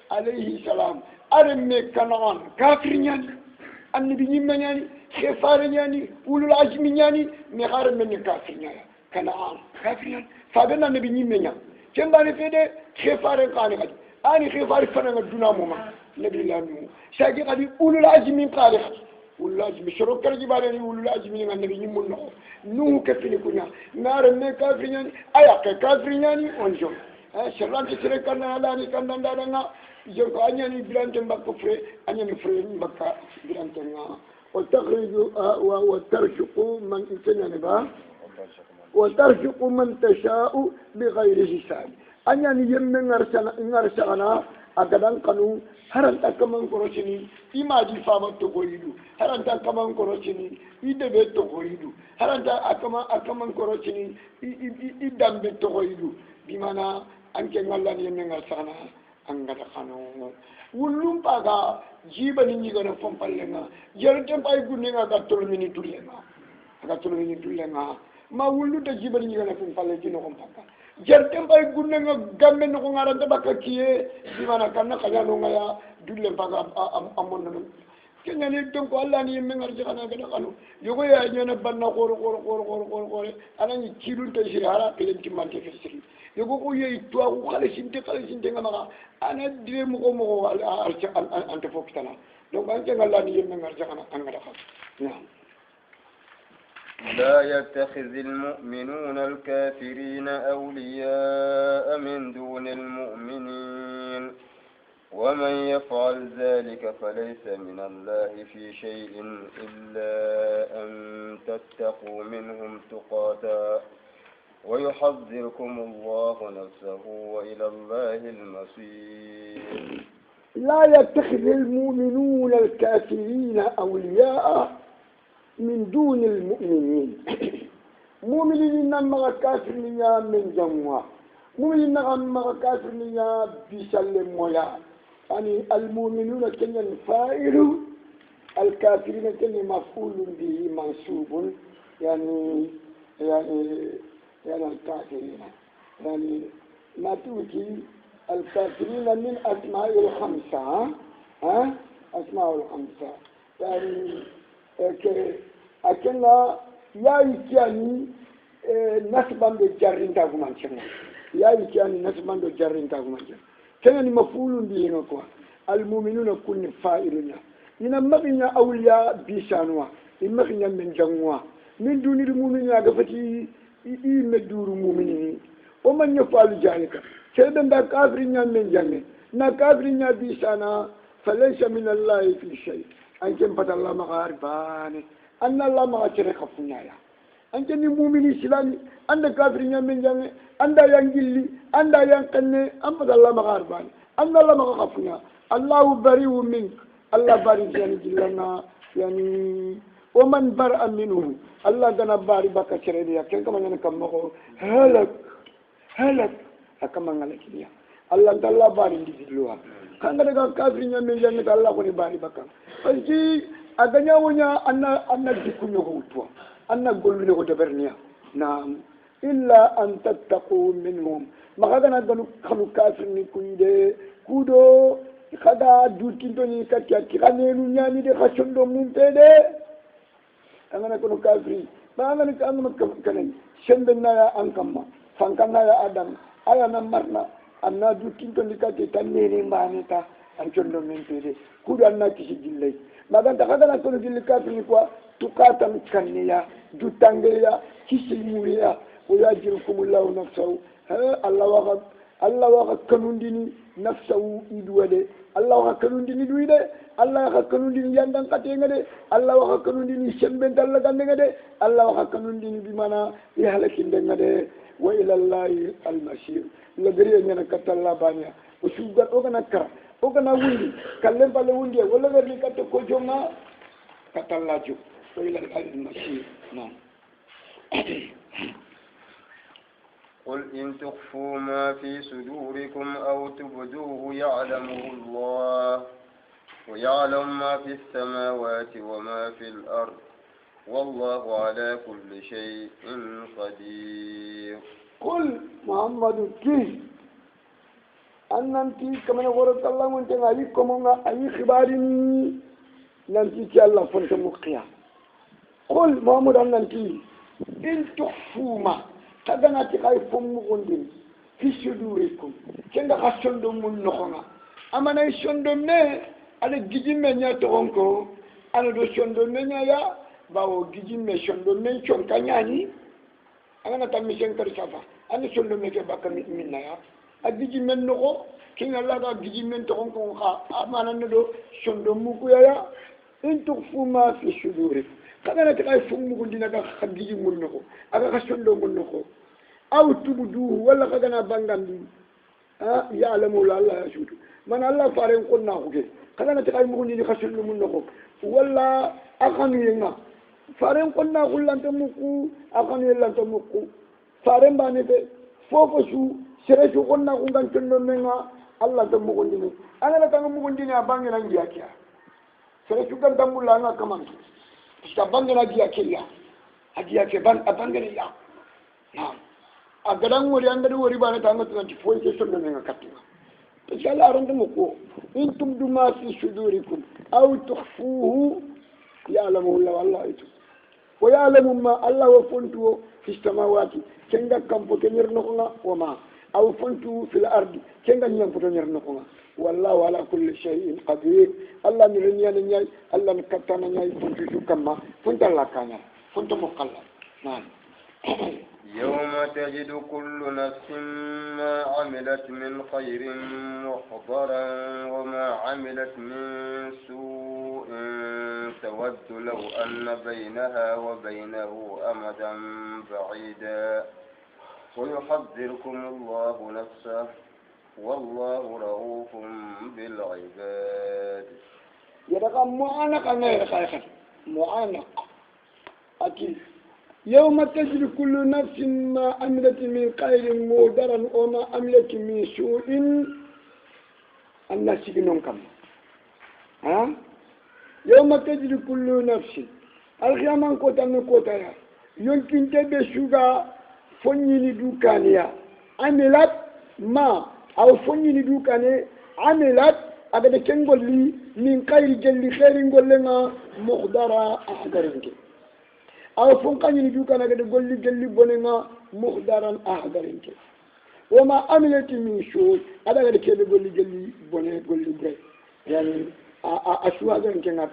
S2: alayhi salam aremme kanan kafiri nyani annabi nyimma nyani khefare nyani ulul azmi nyani me haremme ne kafiri nyani kanan kafiri nyani fabena nabi nyimme nyani kembani fede khefare kani kadi ani khifari fana duna moma nabi lamu shagi qadi ulul azmi qalih ulul azmi shoro karji balani ulul azmi nga nabi nyimul no nu kafini kunya nare me kafrinyani aya ka kafrinyani onjo sharante sere kana alani kanda ndanga je ko anyani bilante mbakko fre anyani fre mbakka bilante nga wa takhriju wa tarshuqu man intana ba wa tarshuqu man tasha'u bighayri hisab anyani yemme ngarsana agadan kanu haranta kaman korochini imadi fama to goyidu haranta kaman korochini idebe to goyidu haranta akaman korochini idambe to goyidu bimana anke ngalla yemme ngarsana angada kanu wullum paga jibani nyigana fompallenga jelte pay gunninga ga tolmini tullenga ma wullu de jibani nyigana fompalle jino kompaka jertem bay gunne nga gambe no ngara da bakka kiye di mana kanna kaya no ngaya dulle baga amon no kenya ni don ko Allah ni yemme ngar jana gada kanu yogo ya nyana banna qor anani kilun te jira hala kelen timante fesiri yogo ko yeyi to ko khale sinte ngama ana dire mo ante fokitana donc an ke Allah ni yemme ngar jana angada kham naam
S1: لا يتخذ المؤمنون الكافرين أولياء من دون المؤمنين ومن يفعل ذلك فليس من الله في شيء إلا أن تتقوا منهم تقاتا ويحذركم الله نفسه وإلى الله المصير.
S2: لا يتخذ المؤمنون الكافرين أولياء من دون المؤمنين. مؤمنين نما كافرين من جموا مؤمنين نما كافرين بيسلم مويا يعني المؤمنون كن فاعل الكافرين كن مفعول به منصوب يعني الكافرين يعني ما توتي الكافرين من أسماء الخمسة أسماء الخمسة يعني أكنا يا إكياني نسبان دو جارين تاغمان شنا يا إكياني نسبان دو جارين تاغمان شنا كنا مفعول به نكوا المؤمنون كن فاعلون إن مغنى أولياء بيسانوا إن مغنى من جموا من دون المؤمنين أغفتي مدور المؤمنين ومن يفعل ذلك سيدنا دا كافرين من جنة نا كافرين بيسانا فليس من الله في شيء أنكم فتى الله مغارباني أن الله ما أشرك فنيا أنكني مؤمن إسلامي أن كافرين من جنة أن ينجلي أن ينقلني أم فتى الله مغارباني أن الله مغاربنا الله بريء منك الله بريء جلنا يعني ومن برأ منه الله دنا باري بك شريديا كن كمان نكمل هلك كمان نلكيا الله دلا باري ديلوا كان ده كافرين من جنة الله كوني باري بك فجي أدنيا ونيا أن ديكونيو هوتوا أن قولنا هوتبرنيا نعم إلا أن تتقوا منهم ما كان كانوا كافرين كودو kada dutintoni kati kiranenu nyani de khashondo mumpede angana kono kafri bangana kangama kanen shembenna ya ankamma fankana ya adam aya na marna anna dutintoni kati tanene manita anchondo mumpede kudu anna kisi jillay maganta kada kono jilli kafri kwa tukatan kanniya dutangeya kisi muriya wayajirukumullahu nafsahu Allah wa kanundini nafsahu idwade Allah wa kanundini duide Allah wa kanundini yandang katenga de Allah wa kanundini semben dalla gandenga de Allah wa kanundini bimana yahalakindenga de wa ila Allah al-masir ngabiri nyana katalla banya usuga ogana kara ogana wundi kallem pale wundi wala verni kato ko jonga katalla ju wa ila Allah al-masir na
S1: قل إن تخفوا ما في صدوركم أو تبدوه يعلمه الله ويعلم ما في السماوات وما في الأرض والله على كل شيء قدير.
S2: قل محمد كي أنتي كما نقول الله من تناليكم أي خبارني ننتي الله فنت مقيا. قل محمد أنتي إن تخفوا ما kadana ti kay fomu gondin fi sudurikum kenga khashondo mun nokhona amana shondo me ala gijimme nya to onko ala do shondo me nya ya bawo gijimme shondo men chon kanyani angana tammi sen kar safa ana shondo me ke bakka minna ya a gijimme noko kinga la da gijimme to onko kha amana ndo shondo mu ku ya in tukhfu ma fi sudurikum kadana ti kay fomu gondina ka khadiji mun noko aga khashondo mun noko أو تبدوه ولا خدنا بانغاندي يعلم الله يشهد من الله فارن قلنا خوكي خدنا تقاي مغني دي خشل من نخو ولا أخانينا فارن قلنا كل أنت مكو أخاني الله أنت مكو فارن بانيته فوفشو سرشو قلنا كونغان تنو نينا الله أنت مغني أنا لا تنو مغني أبانغ نانجيا كيا سرشو كان تمولا أنا كمان تبانغ نانجيا كيا أجيا كبان أبانغ نيا نعم agadang wori angadu wori bana tanga tanti foi ke sondo nga katinga parce que Allah arantamo ko in tubdu ma fi sudurikum aw tukhfuhu ya'lamuhu Allah wallahi wa ya'lamu ma Allah wa funtu fi samawati kenga kampo kenyerno ko wa ma aw funtu fil ardi kenga nyam poto nyerno ko wallahu ala kulli shay'in qadir Allah ni renya nyay Allah ni katana nyay funtu kamma funta la kanya funtu mukalla na'am
S1: يوم تجد كل نفس ما عملت من خير محضرا وما عملت من سوء تود لو أن بينها وبينه أمدا بعيدا ويحذركم الله نفسه والله رؤوف بالعباد.
S2: يرقى معانق غير خير معانق أكيد. يوم تجد كل نفس ما عملت من خير مهدرا وما عملت من سوء الناس كم يوم تجد كل نفس الخيام كوتا نكوتا يمكن تبسوغا فنيني دوكانيا عملت ما أو فنيني دوكاني عملت أبدا كنقول لي من خير جل خير نقول لنا مهدرا أحضرنك aw fonkani du kana gade golli gelli bonenga muhdaran ahdarinke wama amilati min shu ada gade kebe golli gelli bonen golli bre yani ashuagan kenga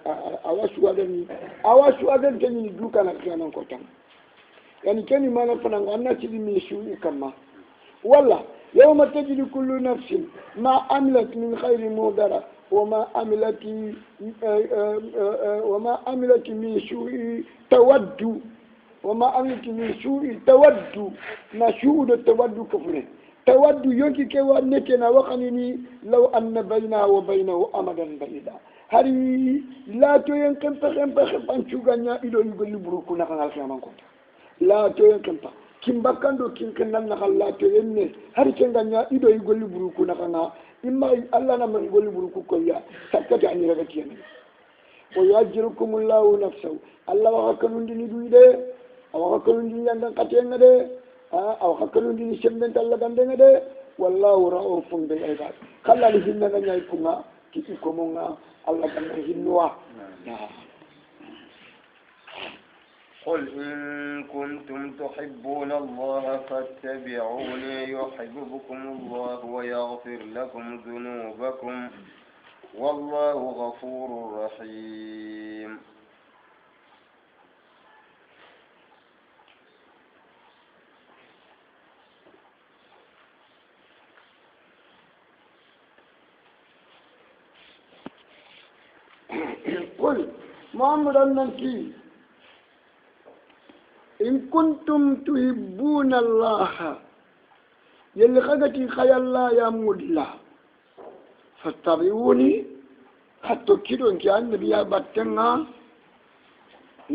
S2: awashuagan kenni du kana kana ko tan yani kenni mana fana anna sidi min shu kama wala yawma tajidu kullu nafsin ma amilat min khairin muhdara وما عملت من سوء تود وما عملت من سوء تود نشود تود كفره تود يونكي كوا نكنا وخنيني لو أن بينها وبينه أمدا بعيدا هري لا تينكم بخم شوغانيا إلو يقول بروكو نخل الخيام كنت لا تينكم kim bakando kim kenal na Allah to yenne har kenganya ido igolli buruku na kana imma Allah na man igolli buruku ko ya sakata ani raga kiyani wa yajrukumullahu nafsahu Allah wa hakalundi ni duide aw hakalundi yanda katenga de aw hakalundi ni semben Allah gandenge de wallahu raufun bil ibad kala ni hinna nga nyai kunga kiti ko monga Allah kan hinwa
S1: قل إن كنتم تحبون الله فاتبعوني يحببكم الله ويغفر لكم ذنوبكم والله غفور رحيم.
S2: قل محمد النبي إن كنتم تحبون الله يلي خدتي خيال الله يا مولا فاتبعوني حتى كيلو إنك النبي يا باتنا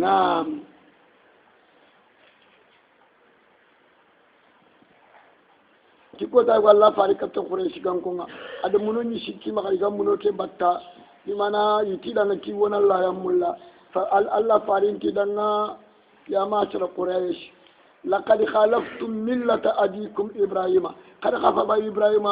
S2: نعم tiko ta walla fari ka to kure shigan kunga ada munoni shiki maka ga munoke batta dimana yitida na kiwona Allah ya mulla fa Allah farin kidanga يا معشر قريش لقد خالفتم ملة أبيكم إبراهيم قد خفض إبراهيم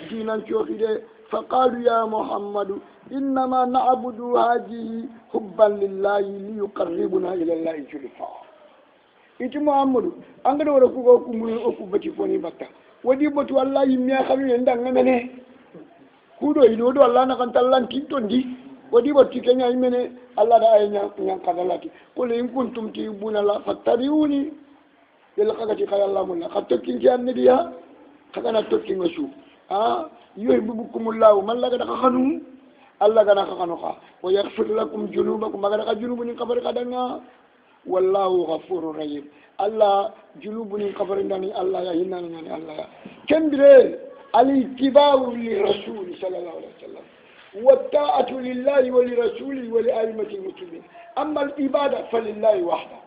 S2: دينا شوخي فقالوا يا محمد إنما نعبد هذه حبا لله ليقربنا إلى الله زلفى إنت محمد أنت وركوك أكو بتي فوني بطا ودي بطو الله يميا خلو يندان منه كودو ينودو الله نكان تلان كنتون دي ودي بطي كنيا يمنه الله دا أينا كذلك قل إن كنتم تحبون الله فاتبعوني يلقاك خيال الله منا قد تكين كي النبي خكنا تكين وشو يحببكم الله من لك خنو الله كان خنو ويغفر لكم جنوبكم ما كان جنوب من قبر قدنا والله غفور رحيم الله جنوب من قبر داني الله يا هناني الله كم بره الاتباع للرسول صلى الله عليه وسلم والطاعة لله ولرسوله ولأئمة المسلمين أما الإبادة فلله وحده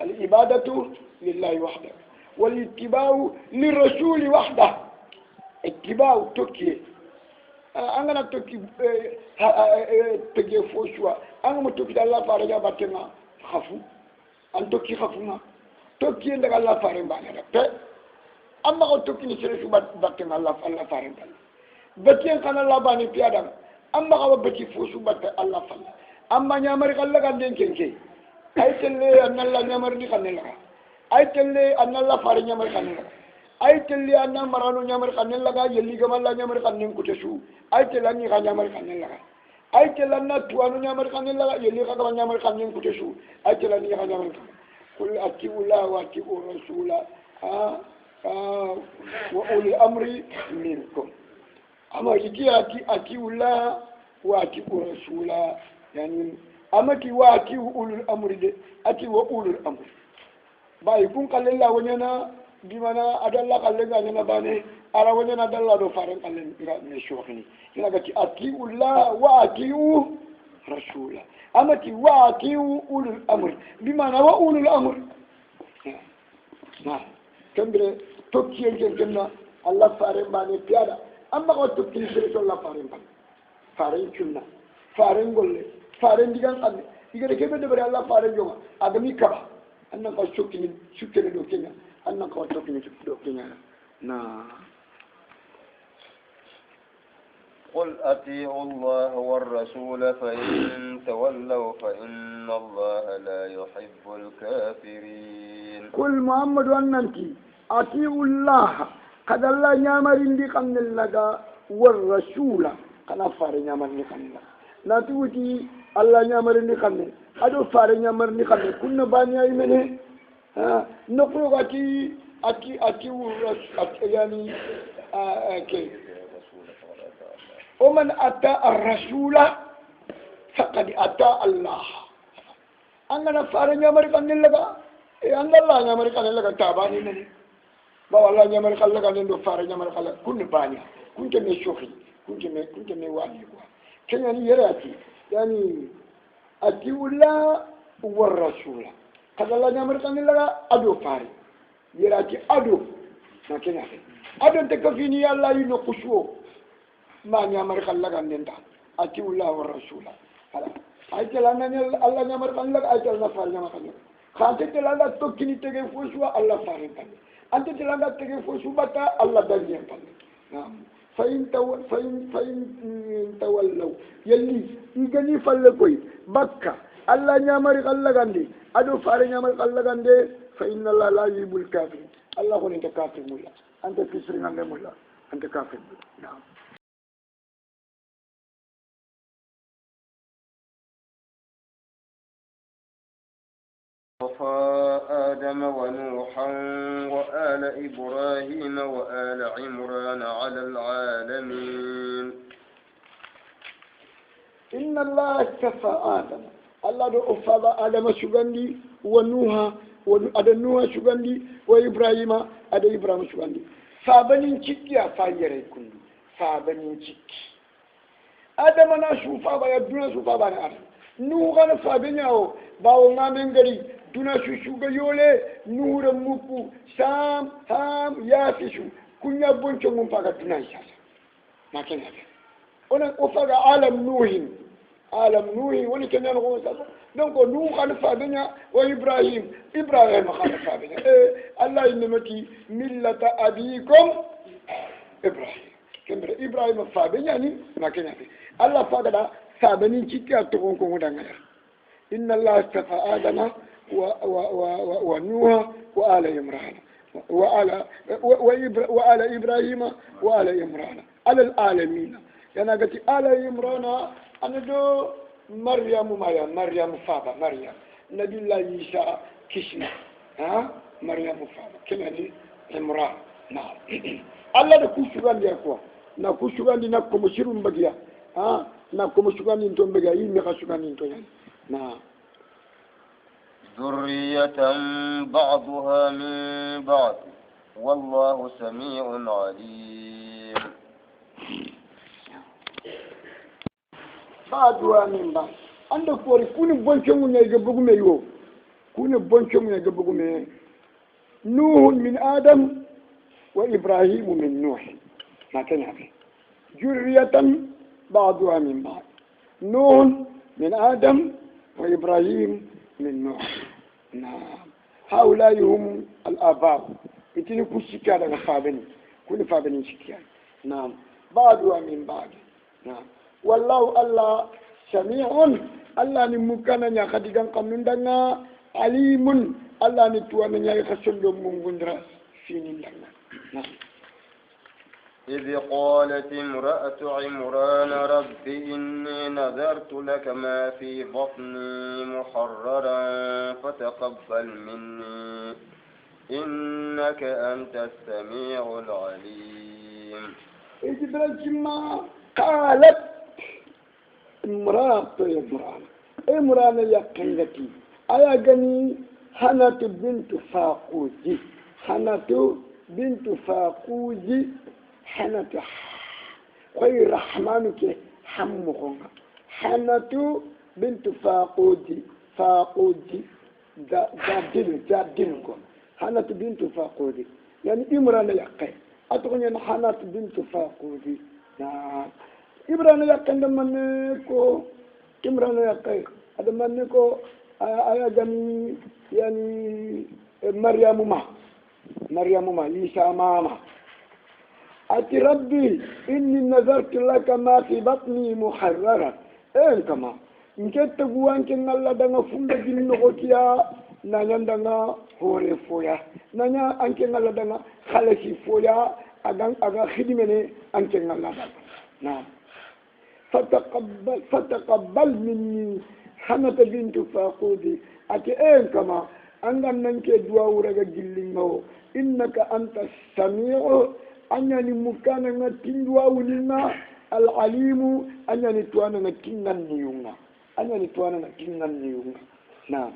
S2: الإبادة لله وحده والاتباع للرسول وحده اتباع توكي أنا توكي تجي فوشوا أنا توكي الله فارجا باتنا خفو أن توكي خفونا توكي عندك الله فارجا باتنا أما توكي نسير شو باتنا الله فارجا batien kana labani piadam amma ka bati fusu batta Allah fa amma nyamari kala kan den kenke ay telle analla nyamari ni kanela ay telle analla fare nyamari kanela ay telle anna marano nyamari kanela ga yelli gamalla nyamari kanen kutesu ay telle ni ga nyamari kanela ay telle na tuanu nyamari kanela ga yelli ga gamalla nyamari kanen kutesu ay telle ni ga nyamari kul atiula wa atiu rasula wa uli amri minkum ama yiki atiula wa atiu rasula yani amati wa atiu ulul amri de ati wa ulul amri bayi kun kallella wonyana dimana adalla kallenga nyana bane ara wonyana dalla do faran kallen ira me shokhini ila gati atiullah wa atiu rasula amati wa atiu ulul amri bimana wa ulul amri na kambere tokkiye jenna Allah faran bane piada amma ko tokki sere to Allah faran bane faran kunna faran golle faran digan kan igere kebe de bare Allah faran jonga agami kaba annan ko shukini do kenya annan ko tokkini do kenya na
S1: قل أطيعوا الله والرسول فإن تولوا فإن الله لا يحب الكافرين
S2: قل محمد أننتي أطيعوا الله قد الله نعمر دي قمن لغا والرسول قد أفار نعمر دي قمن لا توتي الله نعمر دي قمن أدو فار نعمر دي قمن كنا بانيا يمنه نقول أتي يعني كيف ومن أتى الرسول فقد أتى الله أنا فارني أمريكا نلقى أن الله أمريكا نلقى تاباني مني باو الله أمريكا نلقى نلقى فارني أمريكا نلقى كن بانيا كنت مشوخي كنت موالي كن يعني يراتي يعني أتي الله والرسول قد الله أمريكا نلقى أدو فاري يراتي أدو ما كنا أدو تكفيني الله ينقشوه ما نعمر خلق عندنا أتي الله والرسول هلا أيتلا الله نعمر خلق أيتلا فار نعمر خلق خانت تلا تكني تجي فوسوا الله فارن كان أنت تلا تجي فوسوا بتا الله دليل كان نعم فإن تولوا يلي يجني فلكوي بكا الله نعمر خلق عندي أدو فار نعمر خلق عندي فإن الله لا يحب الكافرين الله هو أنت كافر مولا أنت كسرين عند مولا أنت كافر نعم
S1: آدم ونوحا وآل إبراهيم وآل عمران على العالمين
S2: إن الله اصطفى آدم الله دو أفضل آدم شغندي ونوحا وأدى نوحا شغندي وإبراهيم أدى إبراهيم شغندي فابنين تشكي أفايري كندي فابنين تشكي آدم أنا شوفا بيدنا شوفا بنا آدم نوحا فابنين باو نامن غري duna shushuga yole nura muku sam ham yafishu kunya boncho mumpaga duna sasa makena ona ofaga alam nuhin woni kenya no sasa donc nuh kan fabenya wa ibrahim kan fabenya allah inmati millata abikum ibrahim kembre ibrahim fabenya ni makena allah faga da fabeni cikka to ko ngudanga inna allah istafa adama ونوح وآل عمران وآل إبراهيم وآل عمران على العالمين يعني قلت آل عمران أنا دو مريم فابا مريم نبي الله عيسى كشنا مريم فابا كما دي عمران نعم الله ده كوشغان يكوا na kushugani na kumushiru mbagia na kumushugani nto mbagia hii mekashugani nto yani na
S1: ذرية بعضها من بعض والله سميع عليم
S2: بعضها من بعض عندك فوري كوني بونشمو يجبغو ميو كوني بونشمو يجبغو مي نوح من آدم وإبراهيم من نوح ما كان يعرف ذرية بعضها من بعض نوح من آدم وإبراهيم من نوح نعم هؤلاء هم الآباء يتني كل شكاية فابني كل فابني شكاية نعم بعضها من بعض نعم والله الله سميع الله نمكنا يا خديجان قمن دنا عليم الله نتوانا يا خسن من غندرا فين دنا نعم
S1: إذ قالت امرأة عمران رب إني نذرت لك ما في بطني محررا فتقبل مني إنك أنت السميع العليم.
S2: إذ ما قالت امرأة عمران يا قنتي أيا جني حنة بنت فاقوزي حنة بنت فاقوزي حنة خير رحمنك حمهم حنة بنت فاقودي جادلكم حنة بنت فاقودي يعني إمران يقين أتغني حنة بنت فاقودي نعم إمران يقين دمنكو إمران يقين هذا منكو آية جميل يعني مريم ما عيسى ماما أتي ربي إني نذرت لك ما في بطني محررا إيه كما نكت تقوان كن الله دعنا فند جن نقطيا نانيا دعنا هوري فويا نانيا أنكن الله دعنا خالصي فويا أغا خدمني أنكن الله دعنا نعم فتقبل مني حنة بنت فاقودي أتي إيه كما أنغا ننكي دعاء ورغا جلينغو إنك أنت السميع أنني مكانا نتندوا ولنا العليم أنني توانا نتنغا نيونا أنني توانا نتنغا نيونا نعم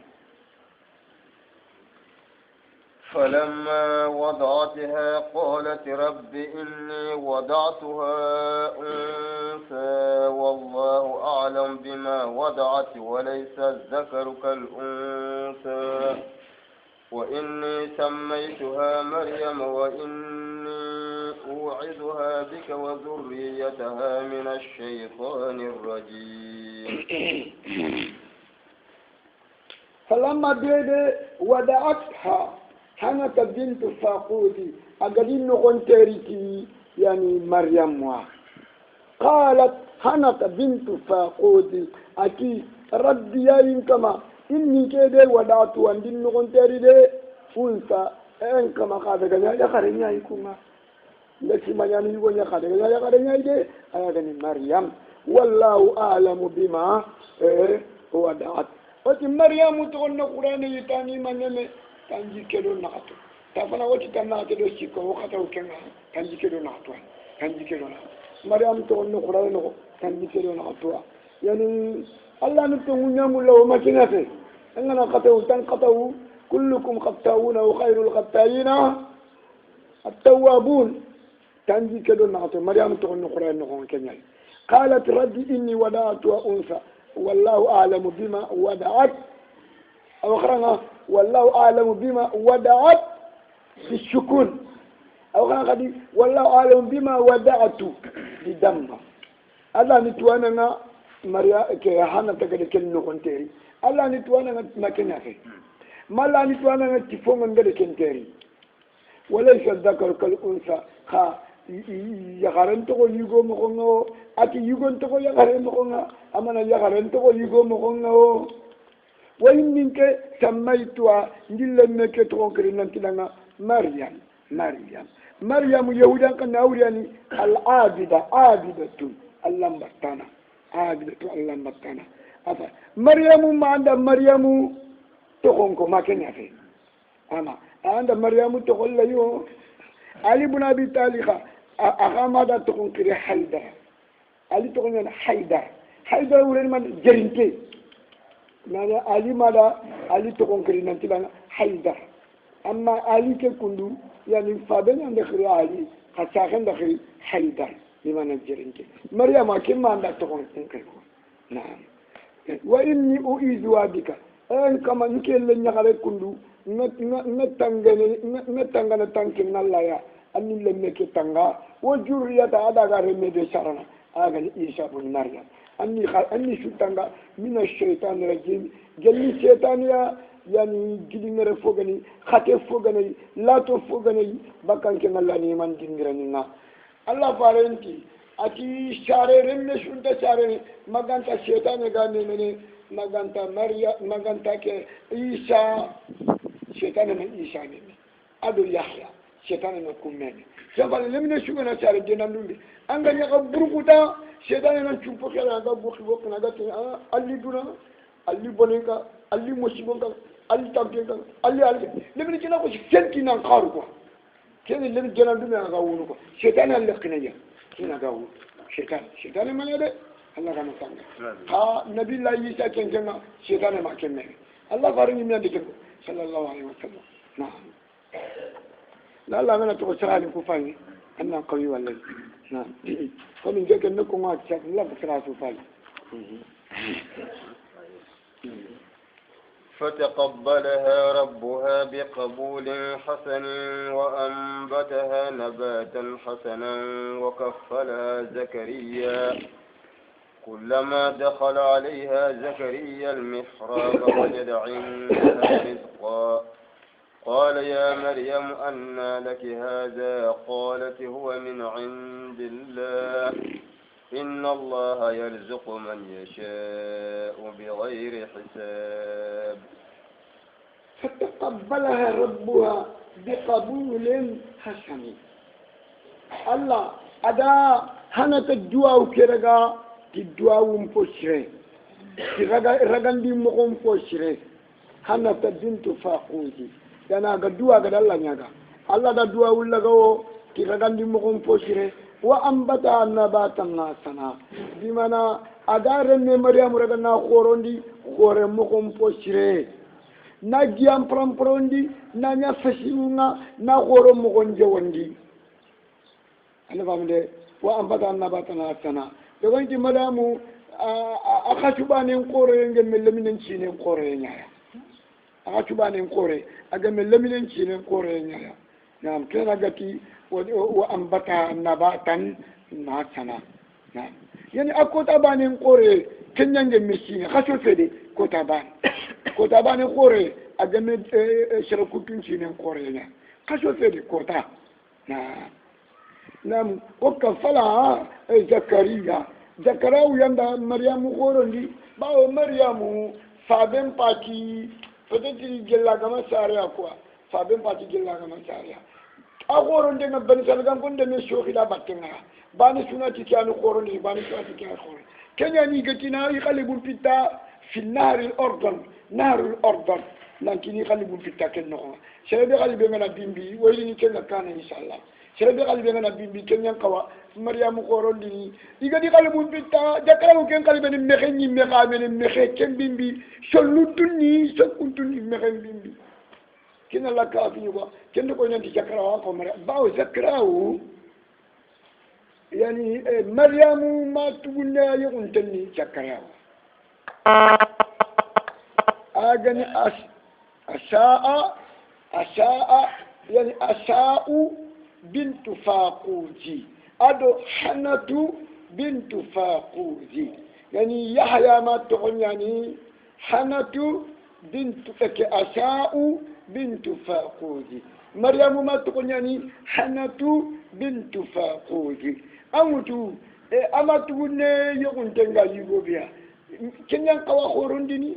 S1: فلما وضعتها قالت رب إني وضعتها أنثى والله أعلم بما وضعت وليس الذكر كالأنثى وإني سميتها مريم وإني أوعظها بك وذريتها من الشيطان الرجيم.
S2: فلما بيدي ودعتها حنة بنت فاقودي أقدين نغن تاريكي يعني مريم قالت حنة بنت فاقودي أكي ربي يا إنكما إني كده ودعت وندين نغن تاريكي فنسا إنكما قادة يا خرين يا إنكما لكي ما يعني يقول يا خرين يا خرين يا إيه أيضا مريم والله أعلم بما ودعت وتي مريم تقول القرآن يتاني من يمي kanji kedo nakato tafana wati tanate do siko wakata ukenga kanji kedo nakato kanji kedo na mariam to no qur'an no kanji kedo nakato yani allah no to munyamu law makinate ngana qataw tan qataw kullukum qattawuna wa khairul qattayina at-tawwabun kanji kedo nakato mariam to no qur'an no kenya qalat rabbi inni wada'tu unsa wallahu a'lamu bima wada'at أو خرنا والله أعلم بما ودعت بالسكون أو خرنا قدي والله أعلم بما ودعت بدم الله نتوانا مريا كهانا تقدر كن نقنتري الله نتوانا ما كنافي ما الله نتوانا تفهم من قدر كنتري وليس الذكر كالأنثى خا يغارن تقول يقوم مخونه أكي يقوم تقول يغارن مخونه أما يغارن تقول يقوم مخونه وإنك سميتها نجلنا كتوكرنا كلنا مريم يهودا كان أورياني العابدة عابدة اللمبتانا أفا مريم ما عند مريم تخونكو ما كان يفي أما عند مريم تقول له علي بن أبي طالب أغامدا تخون كري حيدر علي تخون حيدر ورين من جرينتي نانا علي ماذا علي تكون كرينا تبان حيدر أما علي كندو يعني فابن عند خير علي خساخن دخل حيدر لما نجرين كي مريم كم عندك تكون كرينا نعم وإني أعيذها بك أن كما نكيل لنيا كندو نتانغنا تانكين الله يا أني لم يكن تانغا وجوريا هذا غير مدة شرنا هذا إيشا بن مريم أني شتانغا من الشيطان الرجيم جلني شيطانيا يعني جلنا رفوغني خاتف فوغني لا تفوغني بكان كنا الله نيمان جنغرانينا الله فارنتي ati share remme shunta share maganta shetane gane mene maganta maria maganta ke isa shetane na isa ne adu yahya shetane na kumene sabal lemne shugana share jenandumbi anga nyaka burkuta shetane na chumpo kala ga bukki bokk na gati alli duna alli bonenka alli mosibonka alli tampenka alli alli lemne jina ko senti nan xaru ko kene lemne jenandumbi ga wonu ko shetane al qinaya kina ga wonu shetane mane de Allah kana tanga ha nabi la isa kenkenga shetane ma kenne Allah faru ni mende ko sallallahu alaihi wasallam na'am la Allah mena to sirali ku fangi anna qawi wallahi na'am ko min jege ne ko ma ta Allah ko sira su fali
S1: فتقبلها ربها بقبول حسن وأنبتها نباتا حسنا وكفلها زكريا كلما دخل عليها زكريا المحراب وجد عندها رزقا قال يا مريم أنى لك هذا قالت هو من عند الله إن الله يرزق من يشاء بغير حساب
S2: فتقبلها ربها بقبول حسن الله أدا هنت الدعاء كرجا الدعاء مفسره رجندي مقوم مفسره هنت بنت فاقوزي yana ga duwa ga Allah nyaga Allah da duwa wulla gawo ki ragandi mo kon posire wa ambata nabatan nasana bimana adare ne maryam raga na khorondi khore mo kon posire na giam pramprondi na nya fasinga na khoro mo kon jewondi ana famde wa ambata nabatan nasana de wonti madamu akhatubane khore ngem meleminen chine khore nyaaya akatubane khore agame laminen chine khore nyaaya nam kena gati wa ambata nabatan nasana nam yani akota bane khore kenyange machine khaso fede kota bane khore agame shirakutun chine khore nya khaso fede kota nam wakafala zakariya zakarawu yanda maryamu khorondi bawo maryamu faben pati peut-être gella kama sariya quoi faben pati gella kama sariya a khoronde na ben salgan konde me shokhila battenga bani sunati kanu khorondi bani sunati kanu khorondi kenya ni gatina yi khalibul pitta fi nar al ordon lankini khalibul pitta ken no sebe khalibe ngana bimbi wayli ni ken kana inshallah sebe khalibe ngana bimbi kenya kawa maryam khorondi ni igadi khalibul pitta jakara ken khalibe ni mekhenni mekhamene mekhe ken bimbi solutuni sokuntuni mekhen bimbi kina la kafi ko ken ko nyanti jakara wa ko maryam bawo zakrawu yani maryamu ma tugunna yuntani jakara agani asha'a yani asha'u bintu faquji ado hanatu bintu faquji yani yahya ma tugunyani hanatu bintu asha'u bintu faquji maryamu ma tugunyani hanatu bintu faquji amutu amatugunne yuguntenga yugobia kenyan kawa khorondini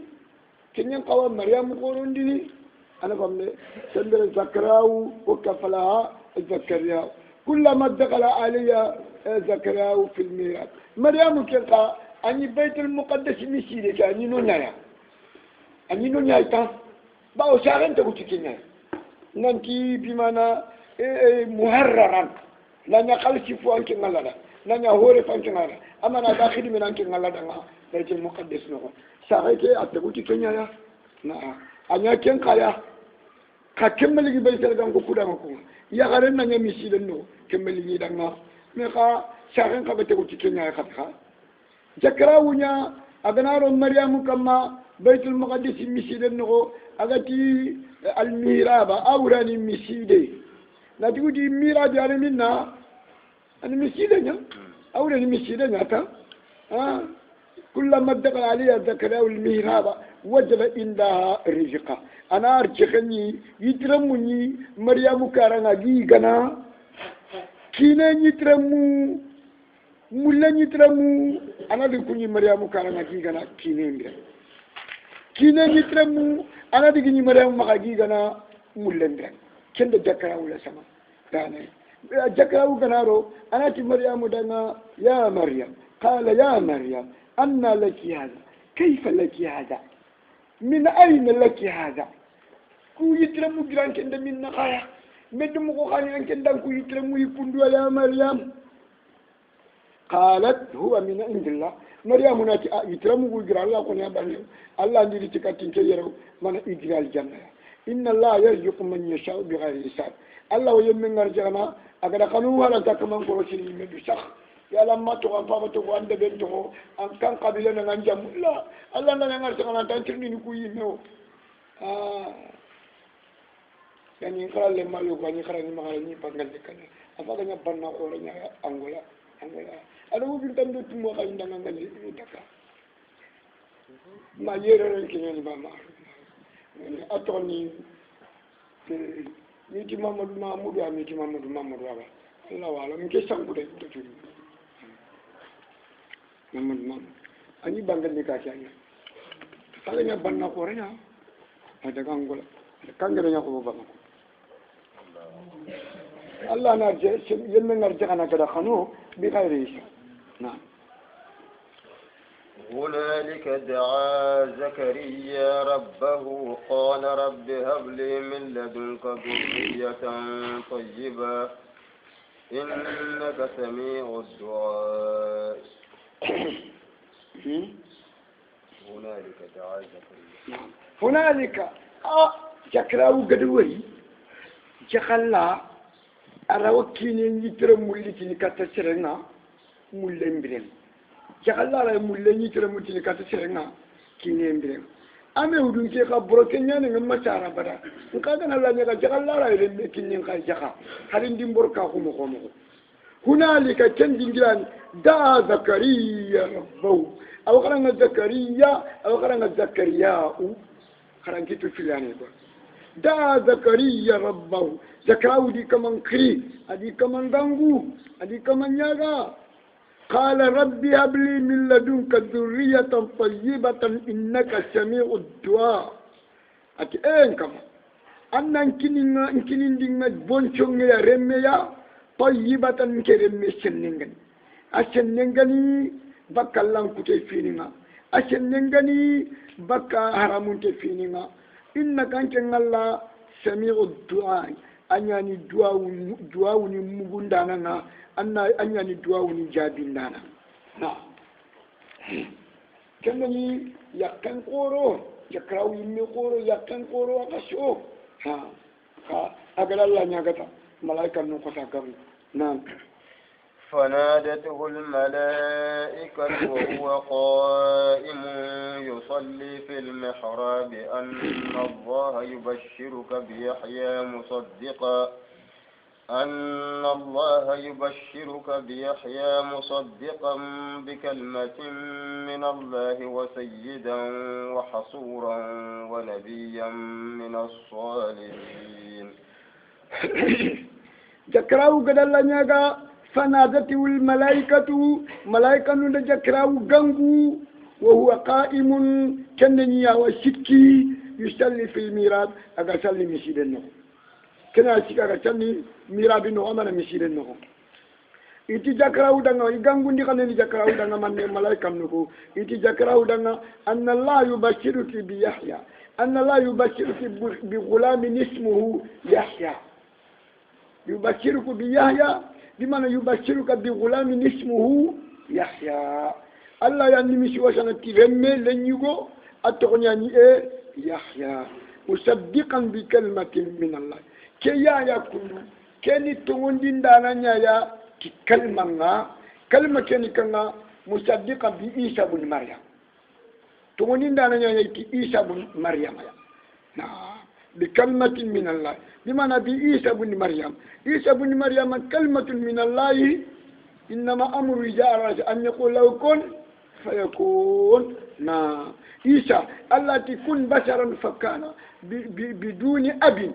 S2: kenyan kawa maryam khorondini ana famne sendere zakrawu wa kafalaha zakariya kullama dakhala alayya zakariya fi almirad maryam kenka ani baytul muqaddas misire ka ni no nyaya ta ba o sharen ta kucikinya nanti bimana muharraran lanya khalsi fu anke ngalada lanya hore fanke ngala amana dakhili min anke ngalada nga baytul muqaddas no sareke atabuti kenya ya na anya ken kaya ka kemmeli gi baytel gan ko kuda ko ya garen na nya misile no kemmeli ni danga me ka saren ka bete ko kenya ya kha jakrawunya aganaro maryam kama baytul muqaddas misile no agati al miraba awrani misile na digudi miradi ale minna ani misile nya awrani misile nya ta كلما دخل عليها زكريا المهراب وجد عندها رزقا انا ارجخني يترمني مريم كارنا جي غنا كينا يترمو mulani tramu anadi kunyi Maryamu karanga gigana kinengra kinengi tramu anadi kunyi Maryamu maka gigana mulendra kende jakara wala sama dane jakara uganaro anati Maryamu danga ya Maryam qala ya Maryam anna laki hada kayfa laki hada min ayna laki hada ku yitramu gran kende min nakaya medum ko khani an kende ku yitramu yikundu ya Maryam قالت هو من عند الله مريم ناتي يترمو غير الله كون يبان الله ندي تكاتين كيرو من يجري الجنه ان الله يرزق من يشاء بغير حساب الله يمن رجعنا اگر كانوا ولا تكمن كروشي مدو شخ يا لما تو فما تو عند بنتو ان كان قبيله نانجام لا الله لا نغرسنا تانتني نكو يمو يعني قال لما لو كان يخرج ما ني بانغال دكنا افاغا بنا اورنيا انغولا ada wujud tandu tumo kay ndanga ngali daka ma yere ren kinani ba ma atoni ni ti Mamadou Mamadou ami ti Mamadou Mamadou aba Allah wala mi ke sangu de to tuli Mamadou Mamadou ani bangal ni ka tianya kala nya banna ko renya ada kangola kangere nya ko ba ko Allah na je yemme ngar jaxana kada xano bi khayri نعم
S1: هنالك دعا زكريا ربه قال رب هب لي من لدنك ذرية طيبة إنك سميع الدعاء هنالك دعا زكريا
S2: هنالك جكراو قدوي جخلا أراوكيني يترم ملتني كتسرنا mulembirem jagallara mullenyi tere mutini kata serenga kinembirem ame udun ke ka broke nyane ngam cara bada nkaga na lanya ka jagallara ile kinyen ka jaka halin dimbor ka ko mo hunalika kendingiran da zakariya rabbahu aw karanga zakariya aw karanga zakariyau karan kitu filani ko da zakariya rabbahu zakarawu di kaman kri adi kaman dangu adi kaman nyaga قال ربي هب لي من لدنك ذرية طيبة إنك سميع الدعاء أتي كما أن إنكنين دينا بونشون يا رميا طيبة كرمي سننغن أسننغني بكا لان كتي فينينا أسننغني بكا حرامون تفينينا إنك أنت الله سميع الدعاء أنياني دعاء مغندانا anna anyani duawuni jabindana na kemani yakkan qoro yakrawi mi qoro yakkan qoro akasho ha agar Allah nyagata malaika no kota gam na
S1: فنادته الملائكة وهو قائم يصلي في المحراب أن الله يبشرك بيحيى مصدقا بكلمة من الله وسيدا وحصورا ونبيا من الصالحين.
S2: جكراو قدلا نياغا فنادته الملائكة ملائكة جكراو غنغو وهو قائم كننيا وشكي يصلي في الميراب أغسل مسيدنا كنا شكا كني ميراب نو أمانا مسيدنا iti jakrawu danga igangu ndi kaneni jakrawu danga manne malaika nuko iti jakrawu danga anna Allah yubashiruki bi Yahya anna Allah yubashiruki bi ghulamin ismuhu Yahya yubashiruku bi Yahya bimana yubashiruka bi ghulamin ismuhu Yahya Allah yanimisi wasana tiremme lenyugo atognyani Yahya musaddiqan bi kalimatin min Allah ke ya kullu keni tungundinda nanya ya kalma keni kanga musaddiqa bi Isa bin Maryam to woni ndana nyanya ki Isa bin Maryam ya na bi kalmatin min Allah bimana bi Isa bin Maryam kalmatun min Allah inma amru jara an yaqulu kun fayakun na Isa allati kun basharan fakana biduni abin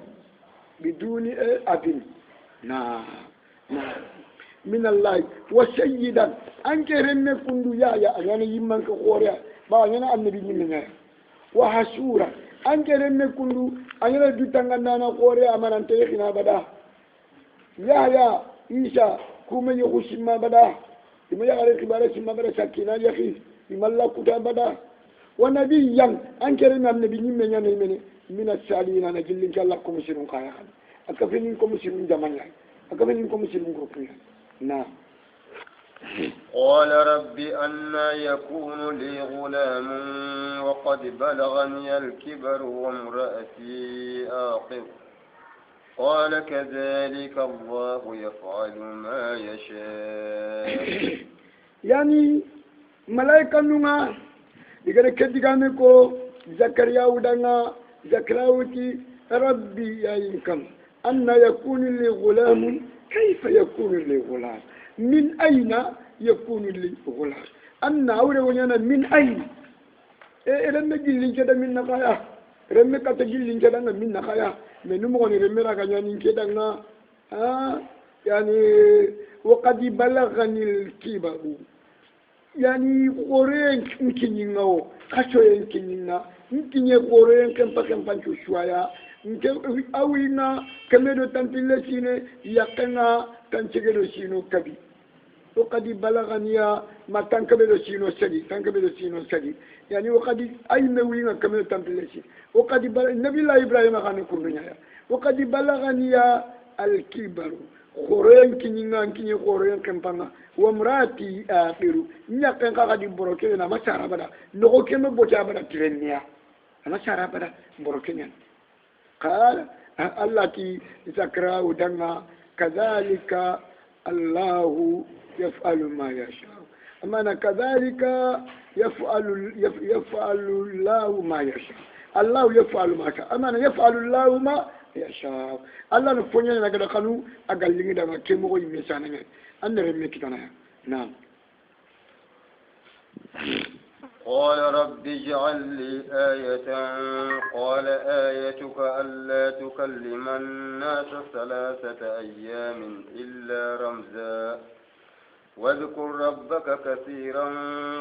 S2: na من الله وسيدا أنك رمي كندو يا أنا يمن كخوريا با أنا النبي منها وحسورا أنك رمي كندو أنا دوتانغانا خوريا أمان أنتيخنا بدا يا إيسا كوما يخشما بدا إما يغرق بارا سما بدا سكينا يخي إما الله كتا بدا ونبيا أنك رمي النبي منها من السالين أنا جلين كالله مسلمون خايا أكفنكم مسلمون جماعة أكفنكم مسلمون كروكيا نعم.
S1: قال رب أنى يكون لي غلام وقد بلغني الكبر وامرأتي آخر قال كذلك الله يفعل ما يشاء.
S2: يعني ملائكة نونا يقول كدغانكو زكريا ودانا زكراوتي ربي يا إنكم أن يكون لي غلام كيف يكون لي غلام من أين يكون لي غلام أن أولى ونيانا من أين رمي جلين كده من نقايا رمي كتا جلين كده من نقايا من نمغني رمي راكا يعني كده يعني وقد بلغني الكبر يعني قرين مكينينو كاشوين كينينا مكيني قرين كم بانشو شوية awina kamedo tantile sine yakena tanchegelo sino kabi وقد بلغني ما تنكبل سينو سدي تنكبل سينو سدي يعني وقد أين وين كمل تنبلشي وقد النبي الله إبراهيم كان يقول لنا وقد بلغني الكبر خورين كنينا كني خورين كمبنا ومراتي آخر نيكن قاعد يبروكينا ما شارع بدا نقول كم بوجا بدا ترنيا أنا شارع بدا بروكينا قال الله كي ذكره ودنا كذلك الله يفعل ما يشاء أما كذلك يفعل الله ما يشاء الله يفعل ما يشاء أما يفعل الله ما يشاء الله نفوني نقدر خلو أقل لي دما كم هو يمسانا أنا رمي كتانا نعم.
S1: قال رب اجعل لي آية قال آيتك ألا تكلم الناس 3 أيام إلا رمزا واذكر ربك كثيرا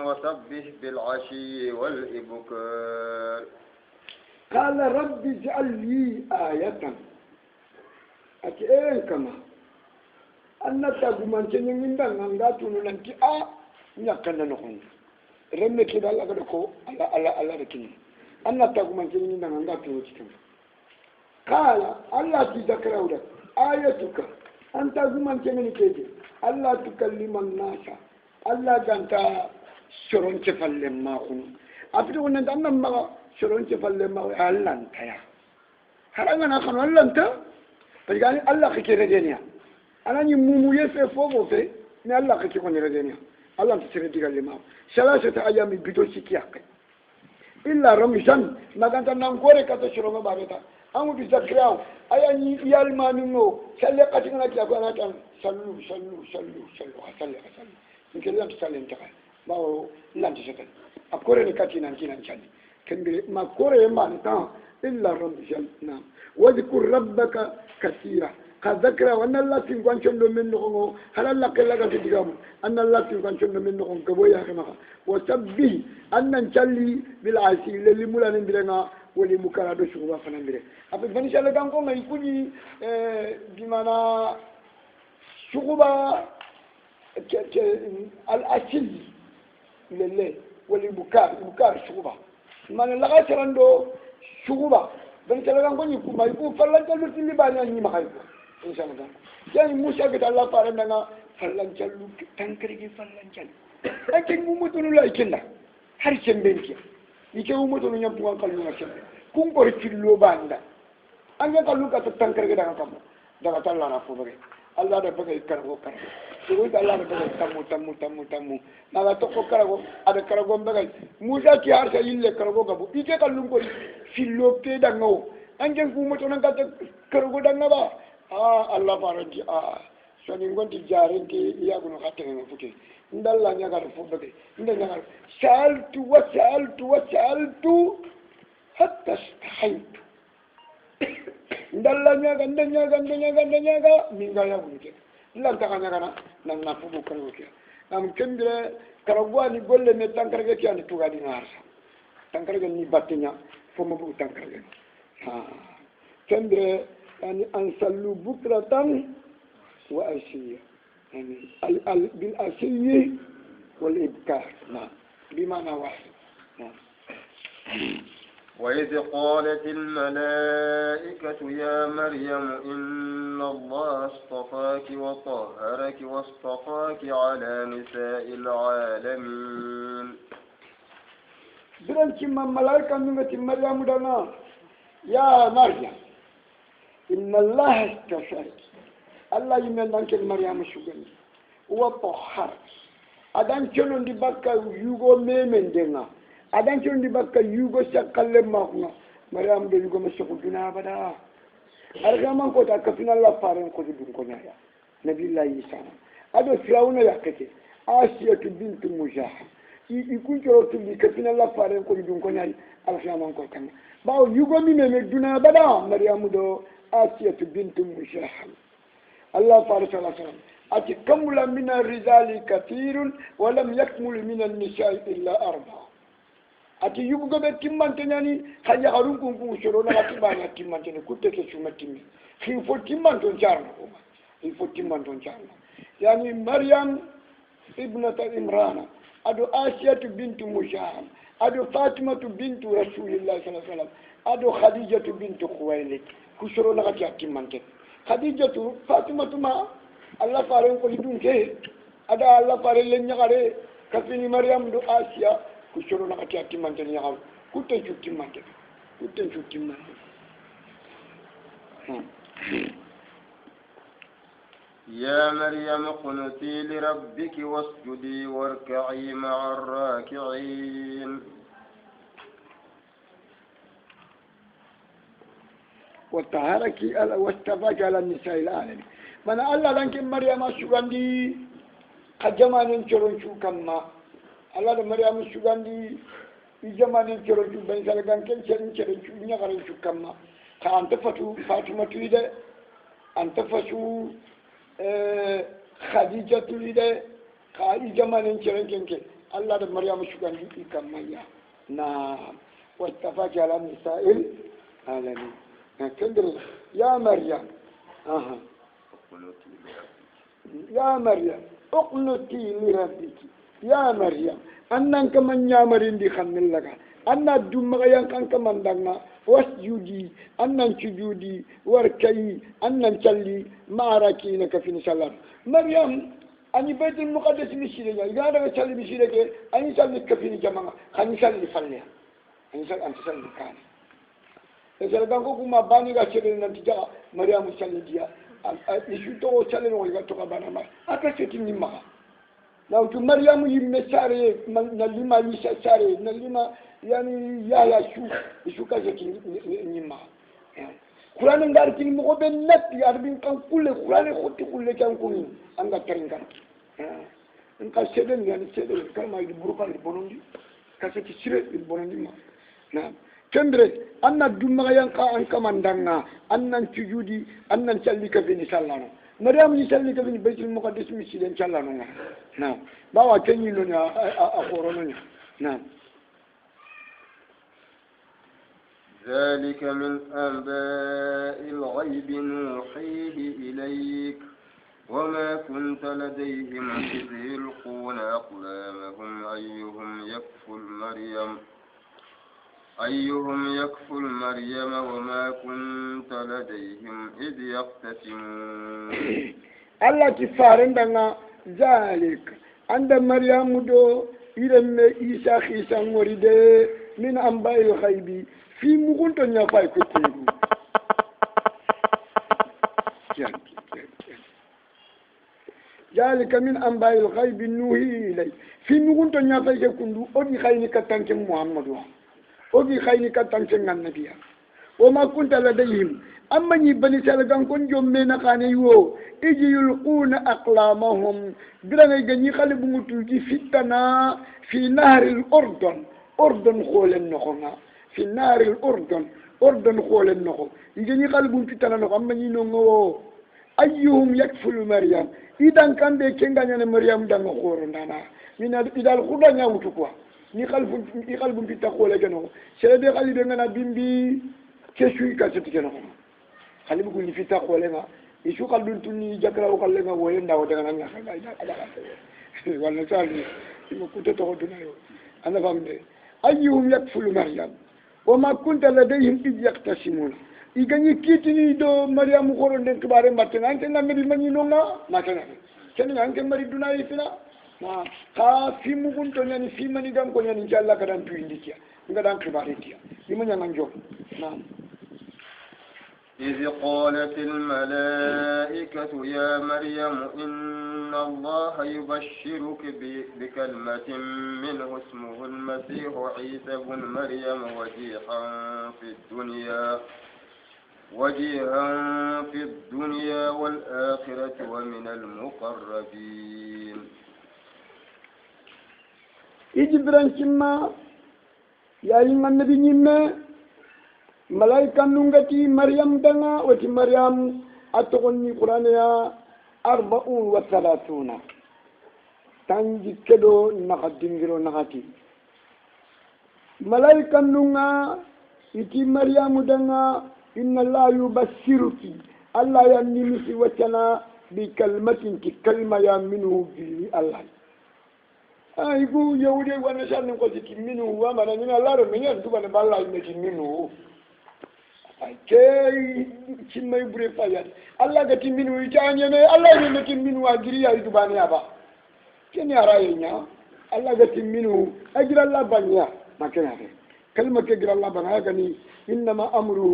S1: وسبح بالعشي والإبكار.
S2: قال رب اجعل لي آية أتئين كما أن تقومان تنين دان نغاتون لنكي نقل نخون رمي كده الله قدكو الله ركني أن تقومان تنين دان نغاتون لنكي قال الله تذكره لك آيتك أنت قومان تنين كده الله تكلم الناس الله كانت شرون تفلم ما خون أفضل أن أنما شرون تفلم ما الله أنت يا هرعنا نخون الله أنت فجأة الله خير الدنيا أنا نمو يسوع فوقه من الله خير الدنيا الله أنت سير ديال ما 3 أيام بدو سكياك إلا رمضان ما كانت نقول كذا شرون ما بعرفه أمو بذكره أياني يالمانو سلة قتنا كذا كان صلوا يمكن لا تصلي انت ما هو لا تشكل أقول لك كاتينا نشاني كن ما كوري ما نتا إلا رمضان نعم واذكر ربك كثيرا كذكر وأن الله تكون شنو منه هل الله كلا كتيجام أن الله تكون شنو منه كبويا كما وسبه أن نشلي بالعشي اللي مولا نبرنا ولي مكرادو شغوا فنبره أبي فني شلي كم كم يكوني بمعنى شغوا الأصل لله ولي بكار شغوا ما نلقى شرندو شغوا فني شلي كم كم يكون فلان جلو تلي بانيا نيما خايفه إن شاء الله يعني موسى قد الله فارنا فلان جلو تنكري فلان جلو لكن مو متنو لا يكنا هرشم بينك يكو متنو يبغى كلو نشم كم كوري كيلو باندا أنا كلو كاتو تنكري كذا كم ده كتر لا نفوبك الله ده بقى يكرهو سويت الله ده بقى تمو نلا تكو كرهو ada كرهو بقى موسى كي هرشة يلله كرهو كابو إيكي كلو كوري كيلو كده نو أنجن كم متنو كاتو كرهو ده نبا Allah faranti so ni ngonti jarinti ya kuno khatere no fuke ndalla nyaga do fobbe nda nyaga saltu hatta stahaytu ndalla nyaga minga ya bunke illa ta kana kana nan na fubu karo ke am kendre karagwani golle me tankarge ti an tuga di ngarsa tankarge ni batnya fo mo bu tankarge ha kendre yani an sallu bukratan wa ashiya يعني بالأسية والإبكار نعم بمعنى واحد نعم.
S1: وإذ قالت الملائكة يا مريم إن الله اصطفاك وطهرك واصطفاك على نساء العالمين
S2: بران كما ملائكة نمت مريم دانا يا مريم إن الله اصطفاك الله يمن أنك مريم شغل وطهر أدان كنون دي بكا يوغو ميمن دينا أدان كنون دي بكا يوغو سكال ماغنا مريم دي يوغو مسكو دنا بدا أرغمان كوتا كفنا الله فارن كوتا دون كونيا نبي الله يسا أدو فرعون يحكي آسيا بنت مجاح يكون جرو تبي كفنا الله فارن كوتا دون كونيا أرغمان كوتا باو يوغو ميمن دنا بدا مريم دو آسيا بنت مجاح الله فارس الله سلام أتي كمل من الرجال كثير ولم يكمل من النساء إلا أربعة أتي يبقى بتمان تناني خلي هارون كون شرونا كتبان تمان تني كتة كشومة تمي خيفو تمان تونجارنا خيفو تمان تونجارنا يعني مريم ابنة عمران أدو آسيا بنت مشاهم أدو فاطمة بنت رسول الله صلى الله عليه وسلم أدو خديجة بنت خويلد كشرونا كتبان تني خديجة فاطمة ما الله فارن كل دون كه ada Allah fare len nyagare kafini Maryam do Asia kushoro na kati atimante nyagaw kuten chutimante
S1: يا مريم اقنتي لربك واسجدي واركعي مع الراكعين
S2: وطهرك واستفاك على النساء العالمين من الله لانك مريم شغاندي خجمان نشرون شو كما الله مريم شغاندي يجمان نشرون شو بين سالكان كن شرين شو نيغارن شو كما كأنت فاطمة تريده أنت فتو خديجة تريده كأيجمان نشرون كنك الله مريم شغاندي كما يا نعم واستفاك على النساء العالمين كندر يا مريم يا مريم اقنتي لربك يا مريم أنك من يا مريم دي خمن لك أن الدم كان كمان دعنا واسجدي أن سجودي واركعي أن نصلي مع راكعين في الصلاة مريم أني بيت المقدس مسيرة إذا أنا أصلي مسيرة أني أصلي كفيني جماعة خلني أصلي فليا أني أصلي كان إذا كان كوما باني كشرين نتيجة مريم مسلم ديا isu to chale no ga to ka bana ma aka ce tin nimma na to maryamu yimme sare na lima yi sare na lima yani ya shu ka ce tin nimma qur'an ngar tin mo be net ya bin kan kulle qur'an khotti kulle kan ko ni anga tarin kan en ka seden yani seden kalma di burkan di bonondi ka ce ti sire di bonondi ma na kendre anna dumma yanka an kamandanga annan sujudi annan sallika fi sallano maryam ni sallika fi baitul muqaddas mi silen sallano na bawa kenyi no nya a khorono nya na
S1: ذلك من أنباء الغيب نوحيه إليك وما كنت لديهم إذ يلقون أقلامهم أيهم يكفل مريم وما كنت لديهم إذ يختصمون
S2: الله تفارندنا ذلك عند مريم دو إلى إيسا خيسا مريد من أنباء الغيب في مغنطة نفاي كتيرو ذلك من أنباء الغيب نوحي إليه في مغنطة نفاي كندو أدي خيني كتنك محمد ogi khayni katanke ngannabiya wama kunta ladayhim amma ni bani salagan kon jomme na khane yo iji yulquna aqlamahum bilanga ganyi khale bu ngutu di fitana fi nahr al-urdun kholen nokhona fi nahr al-urdun kholen nokho ganyi khale bu fitana no amma ni no ngo ayyuhum yakfulu maryam idan kan be kenganya ne maryam danga khoro ndana mina idal khudanya wutu quoi ni qalbu bitta khole gano sebe khali be ngana bimbi kesui ka seti gano khali bu ni fitta khole nga isu qalbu tunni jakra ko lenga woyen ndaw daga nan nga ala wala sali mo kuto to duna yo ana famde ayyuhum yakfulu maryam wama kunta ladayhim id yaqtasimuna igani kitini do maryam khoro nden kibare mbatte nan tan nabi mani nonga matana ken nan ken mari duna yifina na ka fi mu gunto nyani fi mani gam ko nyani jalla kadan tu indikia ngadan kibare dia limanya nganjo na
S1: إذ قالت الملائكة يا مريم إن الله يبشرك بكلمة منه اسمه المسيح عيسى بن مريم وجيها في الدنيا والآخرة ومن المقربين.
S2: إجبران كما يا النبي نيمة ملائكة نونغتي مريم دنا وتي مريم أتغني قرآن يا 34 تانجي كدو نخدميرو نخاتي ملائكة نونغا إتي مريم دنا إن الله يبشرك الله ينمي وتنا بكلمة كلمة يا منه بالله أيقو يودي وانا شان نقصي منه وما نحن الله رمينا دوبنا بالله يمشي منه كي كم يبري فيا الله كتير منه يجاني الله يمشي منه أجري يا دوبنا أبا كني أراينا الله كتير منه أجر الله بنيا ما كنا كلمة أجر الله بنيا كني إنما أمره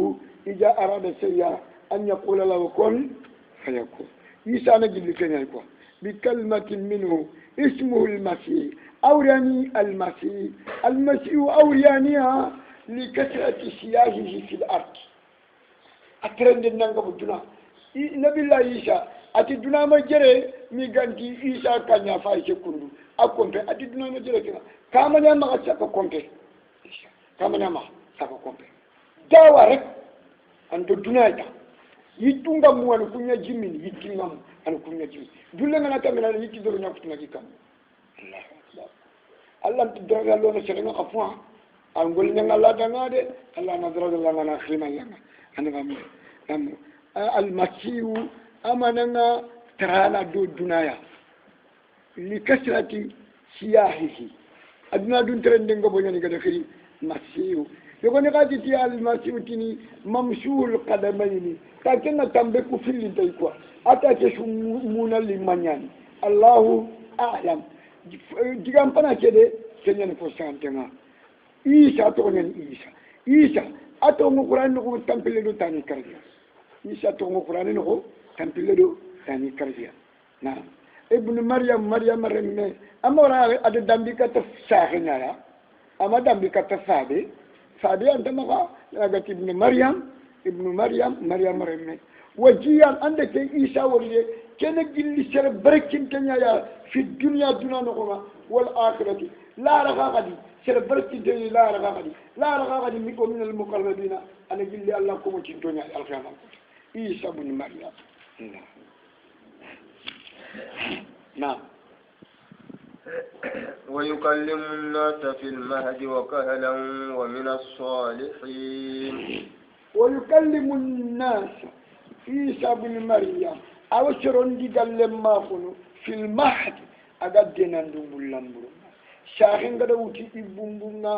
S2: إذا أراد شيئا أن يقول له كن فيكون يسأل جل كنا يكون بكلمة منه اسمه المسيح أوراني المسيح أورانيها لكثرة سياهه في الأرض أترند النعم بدنا نبي الله عيسى أتدنا ما جرى ميغانتي عيسى كان يفايش كندو أكونت أتدنا ما جرى كنا كامنا ما أشاك كونت كامنا ما أشاك كونت جاورك أنت دنيا yitunga mu an kunya jimin yitinga mu an kunya jimin dulle ngana tamina yiti do nya kutuna kikam Allah tidra lo na shere afwa an gol nya Allah danga de Allah nadra Allah ngana khima yanga an gam nam al masiu amananga tarana do dunaya li kasrati siyahihi aduna dun trende ngo bonyani gada khiri masiu yogoni gadi ti al masiu tini mamshul qadamaini kakena tambe kufili taikwa hata kesho muna limanyani Allahu a'lam digampana kede kenya ni posante nga Isa to nyen Isa ato mu Qur'an no tampile do tani karja Isa to mu Qur'an no tampile do tani karja na ibn Maryam remme amora ade dambika ta sahinya ya ama dambika ta sabe anta maka agati ibn Maryam remme wajiyan ande ke Isa waliye kene gilli sere barakin tanya ya fi dunya duna no wal akhirati la raga gadi sere barakin tanya la raga gadi miko min al muqarrabina ana gilli Allah ko mo ci dunya al khiyama Isa ibn Maryam نعم
S1: ويكلم الناس في المهد وكهلا ومن الصالحين
S2: ويكلم الناس عيسى بن مريم أو شرون دي لما كنوا في المهد أقدنا ندوم اللامبر شاخين قد وتي بومبونا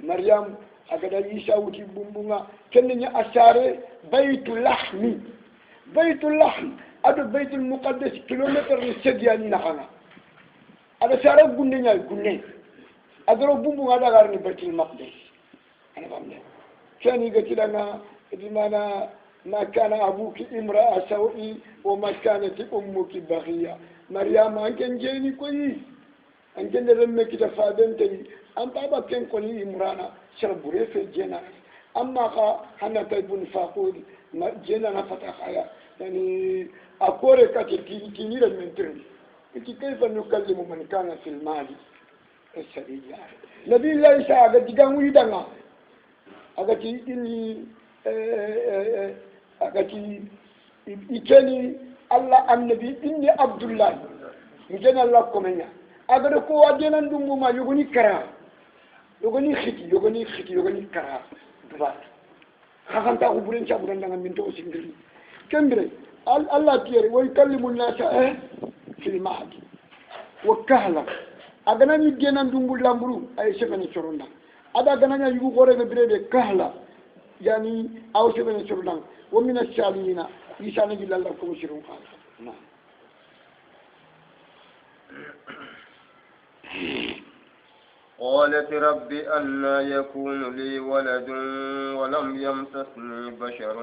S2: مريم أقد عيسى وتي بومبونا كنني أشارة بيت اللحم أدو بيت المقدس كيلومتر نسجياني نحنا هذا سارة قلنا أدرو بومبو هذا غارني بيت المقدس أنا فهمت كان يقول لنا لماذا ما كان أبوك امرأة سوء وما كانت أمك بغية مريم أنك جيني كويس أنك نرمك تفادنتي أنت أبا كن كوني امرأة شربوري في الجنة أما هنا تيبون فاقود جنة فتحايا يعني أقول كتير من تري كيف نكلم من كان في المال السبيل نبي الله إيسا أغتي كان ويدنا أغتي إني أغتي ikeni Allah annabi inni Abdullah ikeni Allah komenya agada ko wadena ndungu ma yogoni kara yogoni khiti kara duba khakanta ko buren cha buren danga min to singiri kembere Allah tiyere way kallimu nasa fil mahdi wa kahla agana ni dena ndungu lamburu ay sefani choronda ada gananya yugo gore be brede kahla yani aw sefani choronda wa min ash-shalina yishana billah ko mushirun qala na
S1: قالت رب أنى يكون لي ولد ولم يمسسني بشر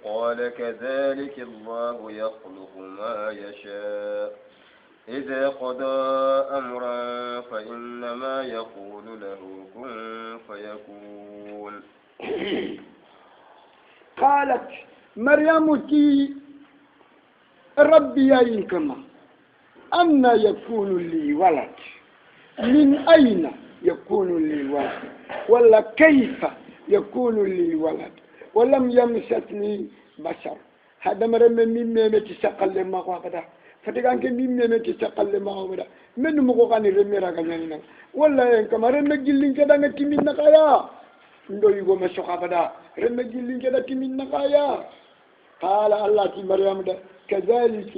S1: قال كذلك الله يخلق ما يشاء إذا قضى أمرا فإنما يقول له كن فيكون
S2: قالت مريم تي ربي يا إنكما أن يكون لي ولد من أين يكون لي ولد ولا كيف يكون لي ولد ولم يمسسني بشر هذا مرمى مما تسقل ما قابدا فتكان مما تسقل ما قابدا من مقوقاني رميرا كنينا ولا إنكما رمى جلين كدا نتمين نقايا ندو يقوم السقابدا رمى جلين كدا تمين نقايا قال الله في مريم كذلك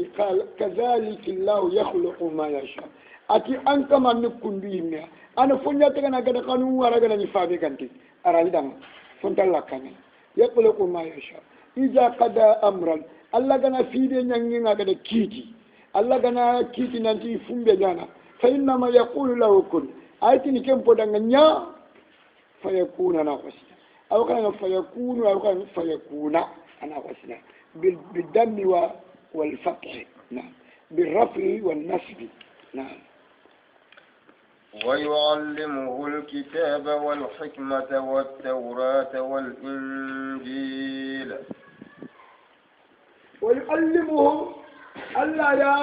S2: الله يخلق ما يشاء ati an kama ne kundu yimme ana fonya te kana gada kanu wara gada ni fabe kanti arali dam fontalla kanya yaqulu ma yasha ija qada amran alla gana fide nyangi nga gada kiti alla gana kiti nanti fumbe jana fa inna ma yaqulu lahu kun ayti ni kempo danga nya fayakuna na qasna aw kana fayakunu aw kana fayakuna ana qasna bil dammi wal fath na'am bil raf'i wan nasb na'am
S1: ويعلمه الكتاب والحكمة والتوراة والإنجيل
S2: ويعلمه الله يا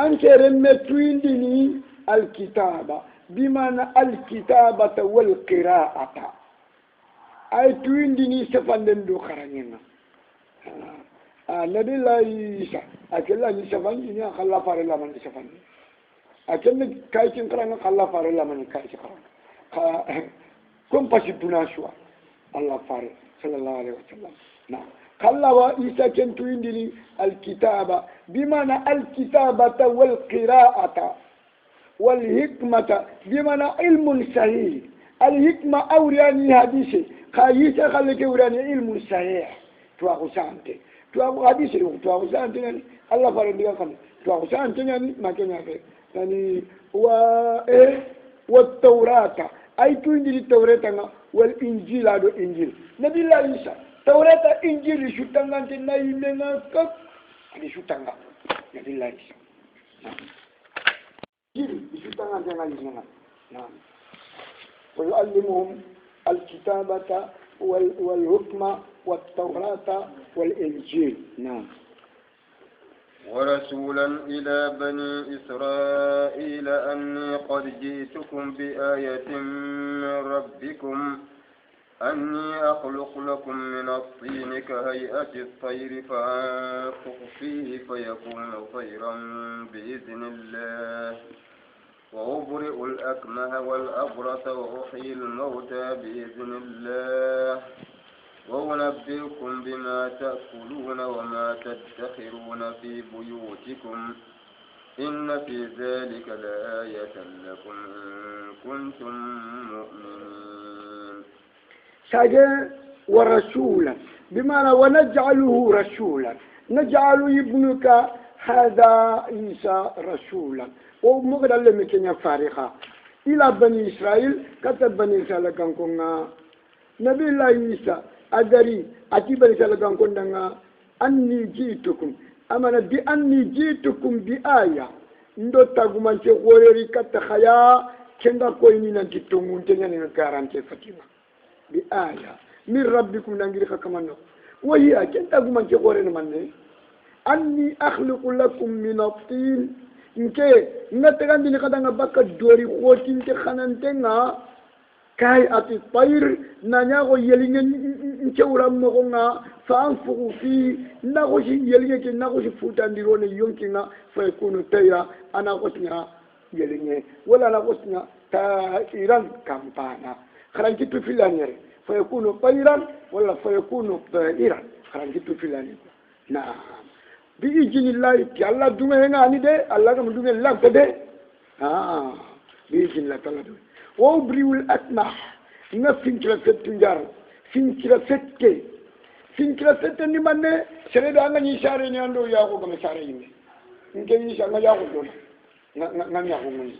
S2: أنت رمتوين ديني الكتاب بمعنى الكتابة والقراءة أي توين ديني سفندن دو خرانينا نبي الله يسا أكلا يسفن ديني خلا فارلا من يسفن أكن كايشين كرنا الله فار الله من كايش كرنا كم بس بناشوا الله فار صلى الله عليه وسلم نعم كلا وإيسا كنتو عندني الكتابة بمعنى الكتابة والقراءة والحكمة بمعنى علم صحيح الحكمة أوراني حديث كايشا خلك أوراني علم صحيح تواقو سانتي تواقو حديث تواقو سانتي الله فار الله كم تواقو سانتي ما كنا في يعني والتوراة أي تونجي التوراة والإنجيل هذا إنجيل نبي الله عيسى توراة إنجيل شو تانغان تناي منا كب هذه شو تانغا نبي الله عيسى إنجيل شو تانغان تناي منا نعم ويعلمهم الكتابة والحكمة والتوراة والإنجيل نعم
S1: ورسولا إلى بني إسرائيل أني قد جئتكم بآية من ربكم أني أخلق لكم من الطين كهيئة الطير فأنفخ فيه فيكون طيرا بإذن الله وأبرئ الأكمه والأبرص وأحيي الموتى بإذن الله وأنبئكم بما تأكلون وما تدخرون في بيوتكم إن في ذلك لآية لكم إن كنتم مؤمنين.
S2: سجى ورسولا بمعنى ونجعله رسولا نجعل ابنك هذا عيسى رسولا ومقدر لم يكن فارغا إلى بني إسرائيل كتب بني إسرائيل كان نبي الله عيسى أدري أتيب رسالة كنا أني جئتكم أمانا بأني جئتكم بآية ندو تاغمان تغوري كتخيا كندا كويني نانتي تونغون تنيني نكارانتي فاتيما بآية من ربكم نانجري كمان وهي كندا تاغمان تغوري نماني أني أخلق لكم من الطين نكي نتغاندي نكادانا باكا دوري خوتين تخانانتنا كاي أتي طير نانياغو يلين nchewram mo nga fa anfuqu fi nagoshi yelinge ke nagoshi futandirone yonkinga fa yakunu tayra ana qotnya yelinge wala na qotnya ta iran kampana kharanki tu filanere fa yakunu tayran wala fa yakunu ta'iran kharanki tu filani na bi ijinillahi ti Allah dunga nga ni de Allah kam dunga lakta de bi ijinillah tala do wa ubriul asmah nga finkira fettu njar finkira fette ni manne sere da nga ni sare ni ando ya ko gam sare yimbe nge ni sa nga ya ko do nga ya ko ngi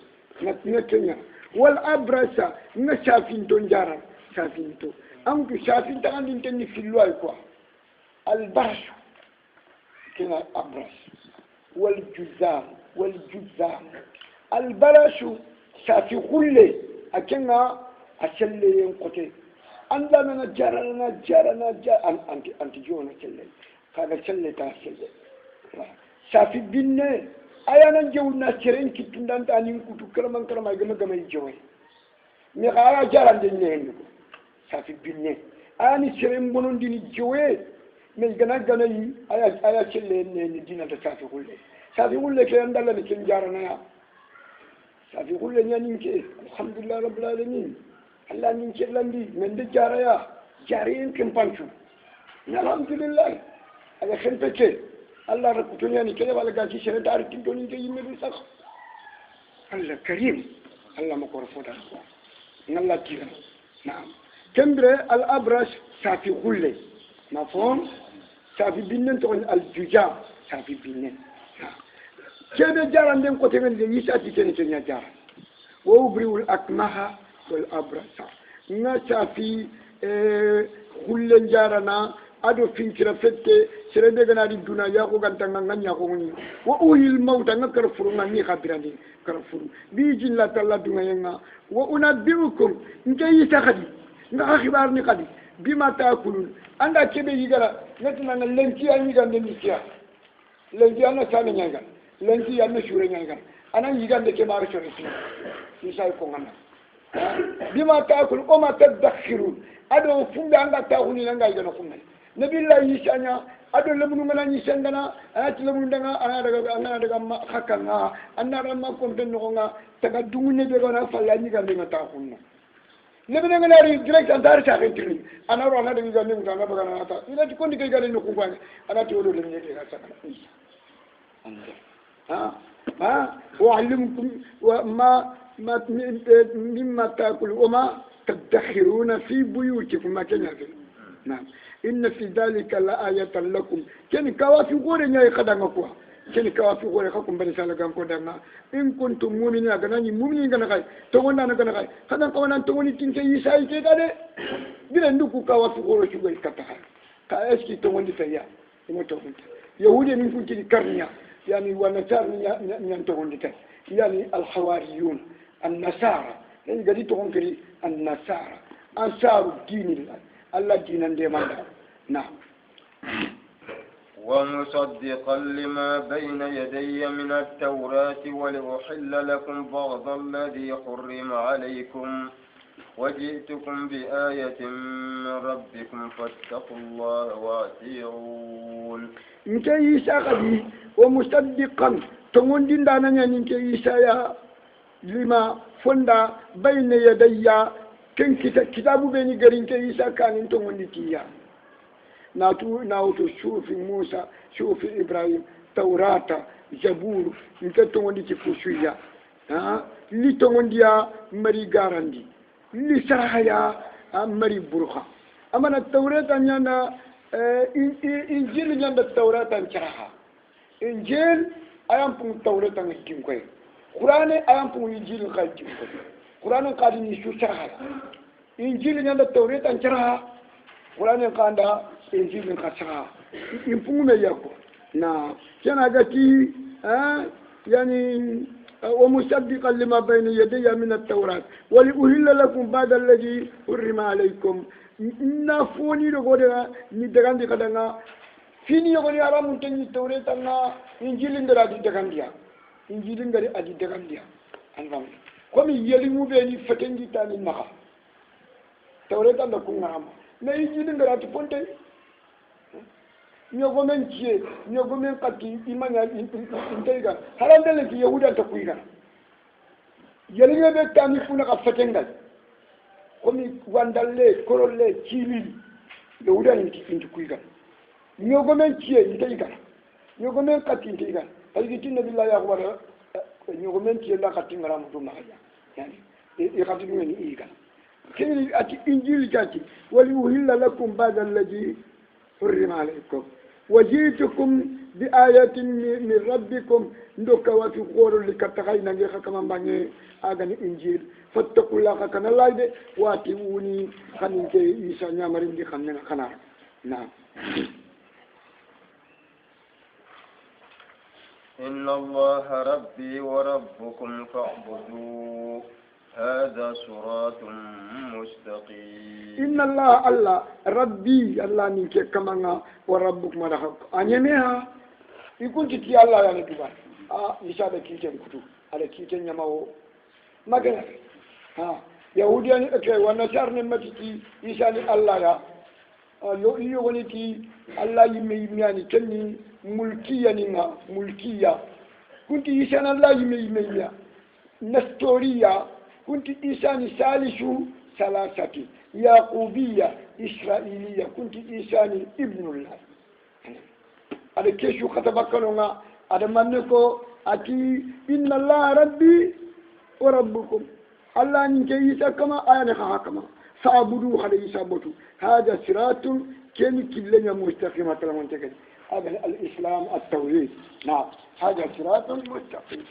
S2: na kenya wal abrasa nga shafin to njara shafin to am ku shafin ta andin ten ni fillo ay quoi al barash kina abras wal juzam al barash shafi khulle akenga aselle yen kote anda na jarana anti jona selle kaga selle ta selle shafi binne ayana jewna ceren kitundan tanin kutu karaman gama joy mi khara jarande nyen ko shafi binne ani ceren bonon dini jowe me gana yi aya selle ne dina ta shafi hulle ke andala ni kin jarana ya shafi hulle nyani ke alhamdulillah rabbil alamin Allah min kirlandi men de jaraya jariyin kin panchu alhamdulillah aga khentake Allah rakutunya ni kele wala gaji shere dar tin doni ke yimme bi sax Allah karim Allah ma ko rafota ngalla tira naam kembre al abrash safi khulle mafhum safi binnen to al juja safi binnen kebe jarande ko tegen de yisati ken ken jara wa ubriul akmaha wal abrasa nga safi khulle jarana ado finkira fette serebe gana di duna ya ko ganta nganya ko ni wa uhil mauta nga kar furu nga ni khabirani kar furu bi jilla talla dunga yenga wa unabbiukum ngai takhadi nga khibar ni khadi bima taakulun anda kebe yigara netna na lenki ya yigande ni kiya lenki ana sala nyanga lenki ya na shure nyanga ana yigande ke maro chore ni sai ko ngana bima taakul o ma tadakhirun ado funda anga taakuni nga yigana kunna nabillahi yishanya ado lemunu ngana nyishangana ayati lemunu danga ana daga hakanga anara ma kombe no nga taga dungune be gona falla ni gande ngata kunna lebene ngana ri direct andar cha kentri ana ro ana daga gande ngana baga na ta ina ti kondi kay gande no kufane ana ti wolo lemne de ga sakana wa allimkum wa ma mimma taakulu wa ma tadakhiruna fi buyutikum ma kenya نعم إن في ذلك لآية لكم كن كوافي غوري نيا خدانا كوا كن كوافي غوري خكم برسالة كم كودانا إن كنتم مؤمنين أغناني مؤمنين كناكاي تونا كناكاي خدان كونا توني تنسى يساي كده بلا نكو كوافي غوري شو غير كتاها كأسكي توني فيا إنه توني يهودي من كنتي كرنيا يعني ونصار نيان توني تي يعني الحواريون النصارى يعني قدي توني النصارى أنصار الدين الله الله دينا ديما نعم
S1: ومصدقا لما بين يدي من التوراة ولأحل لكم بعض الذي حرم عليكم وجئتكم بآية من ربكم فاتقوا الله وأطيعون
S2: نكي إيسا قدي ومصدقا تنون دين دانا نكي إيسا يا لما فندا بين يدي كن كتابو بيني غرين كي إيسا كان انتو مندتيا ناوتو شوف موسى شوف إبراهيم توراة زبور انتو مندتي فوشويا لي تونغنديا مري غاراندي لي سرايا مري بروخا أما التوراة نانا إنجيل نانا التوراة نشرها إنجيل أيام بون التوراة نشكيم كوي قرآن أيام بون إنجيل نشكيم كوي قرآن قال نشو شرها إنجيل نانا التوراة نشرها قرآن قال إنجيل نشرها ينفون ياكو نعم كان أجتي يعني ومصدقا لما بين يدي من التوراة ولأهل لكم بعد الذي حرم عليكم نافوني لغودا ندغاندي كدنا فيني يغني على منتني التوراة أنا إنجيل ندرا دغانديا إنجيل ندرا دغانديا أنفهم كم يلمو بيني فتنجي تاني نخا توراة لكم نعم na injili ngarati ponte nyogo men cie nyogo men kati imanya intega harandele ki yahuda ta kuiga yelinga be tami funa ka fatengal komi wandalle korolle chili yahuda inti kuiga nyogo men cie intega nyogo men kati intega algi tinna billahi ya wala nyogo men cie la kati ngara mutu na ya yani e kati ni iga kini ati injili jati wali uhilla lakum ba'da alladhi hurrima alaykum وجئتكم بآية من ربكم ندوك وفي قول لكتغينا نجيخ كما بني آغاني إنجيل فاتقوا الله كان الله دي واتيوني خنينك إيسا نعمرين دي خنين خنا نعم
S1: إن الله ربي وربكم فاعبدوه هذا صراط مستقيم إن
S2: الله ربي الله منك كمان وربك ما رحب أنيمها يكون تتي الله يعني تبا يسابة كيتن كتو على كيتن يماو ما كان يهوديان أكيد ونصارى نمتي يسأل الله يا يو ونتي الله يميعني كني ملكية نينا ملكية كنت يسأل الله يميعني نستورية كنت إنسان ثالث ثلاثة يعقوبية إسرائيلية كنت إنسان ابن الله هذا كيشو خطبكنا هذا منكو أتي إن الله ربي وربكم الله نجيسا كما آيانها كما فاعبدوه هذا يسابتو هذا صراط كن كلنا مستقيمة هذا الإسلام التوحيد نعم هذا صراط مستقيم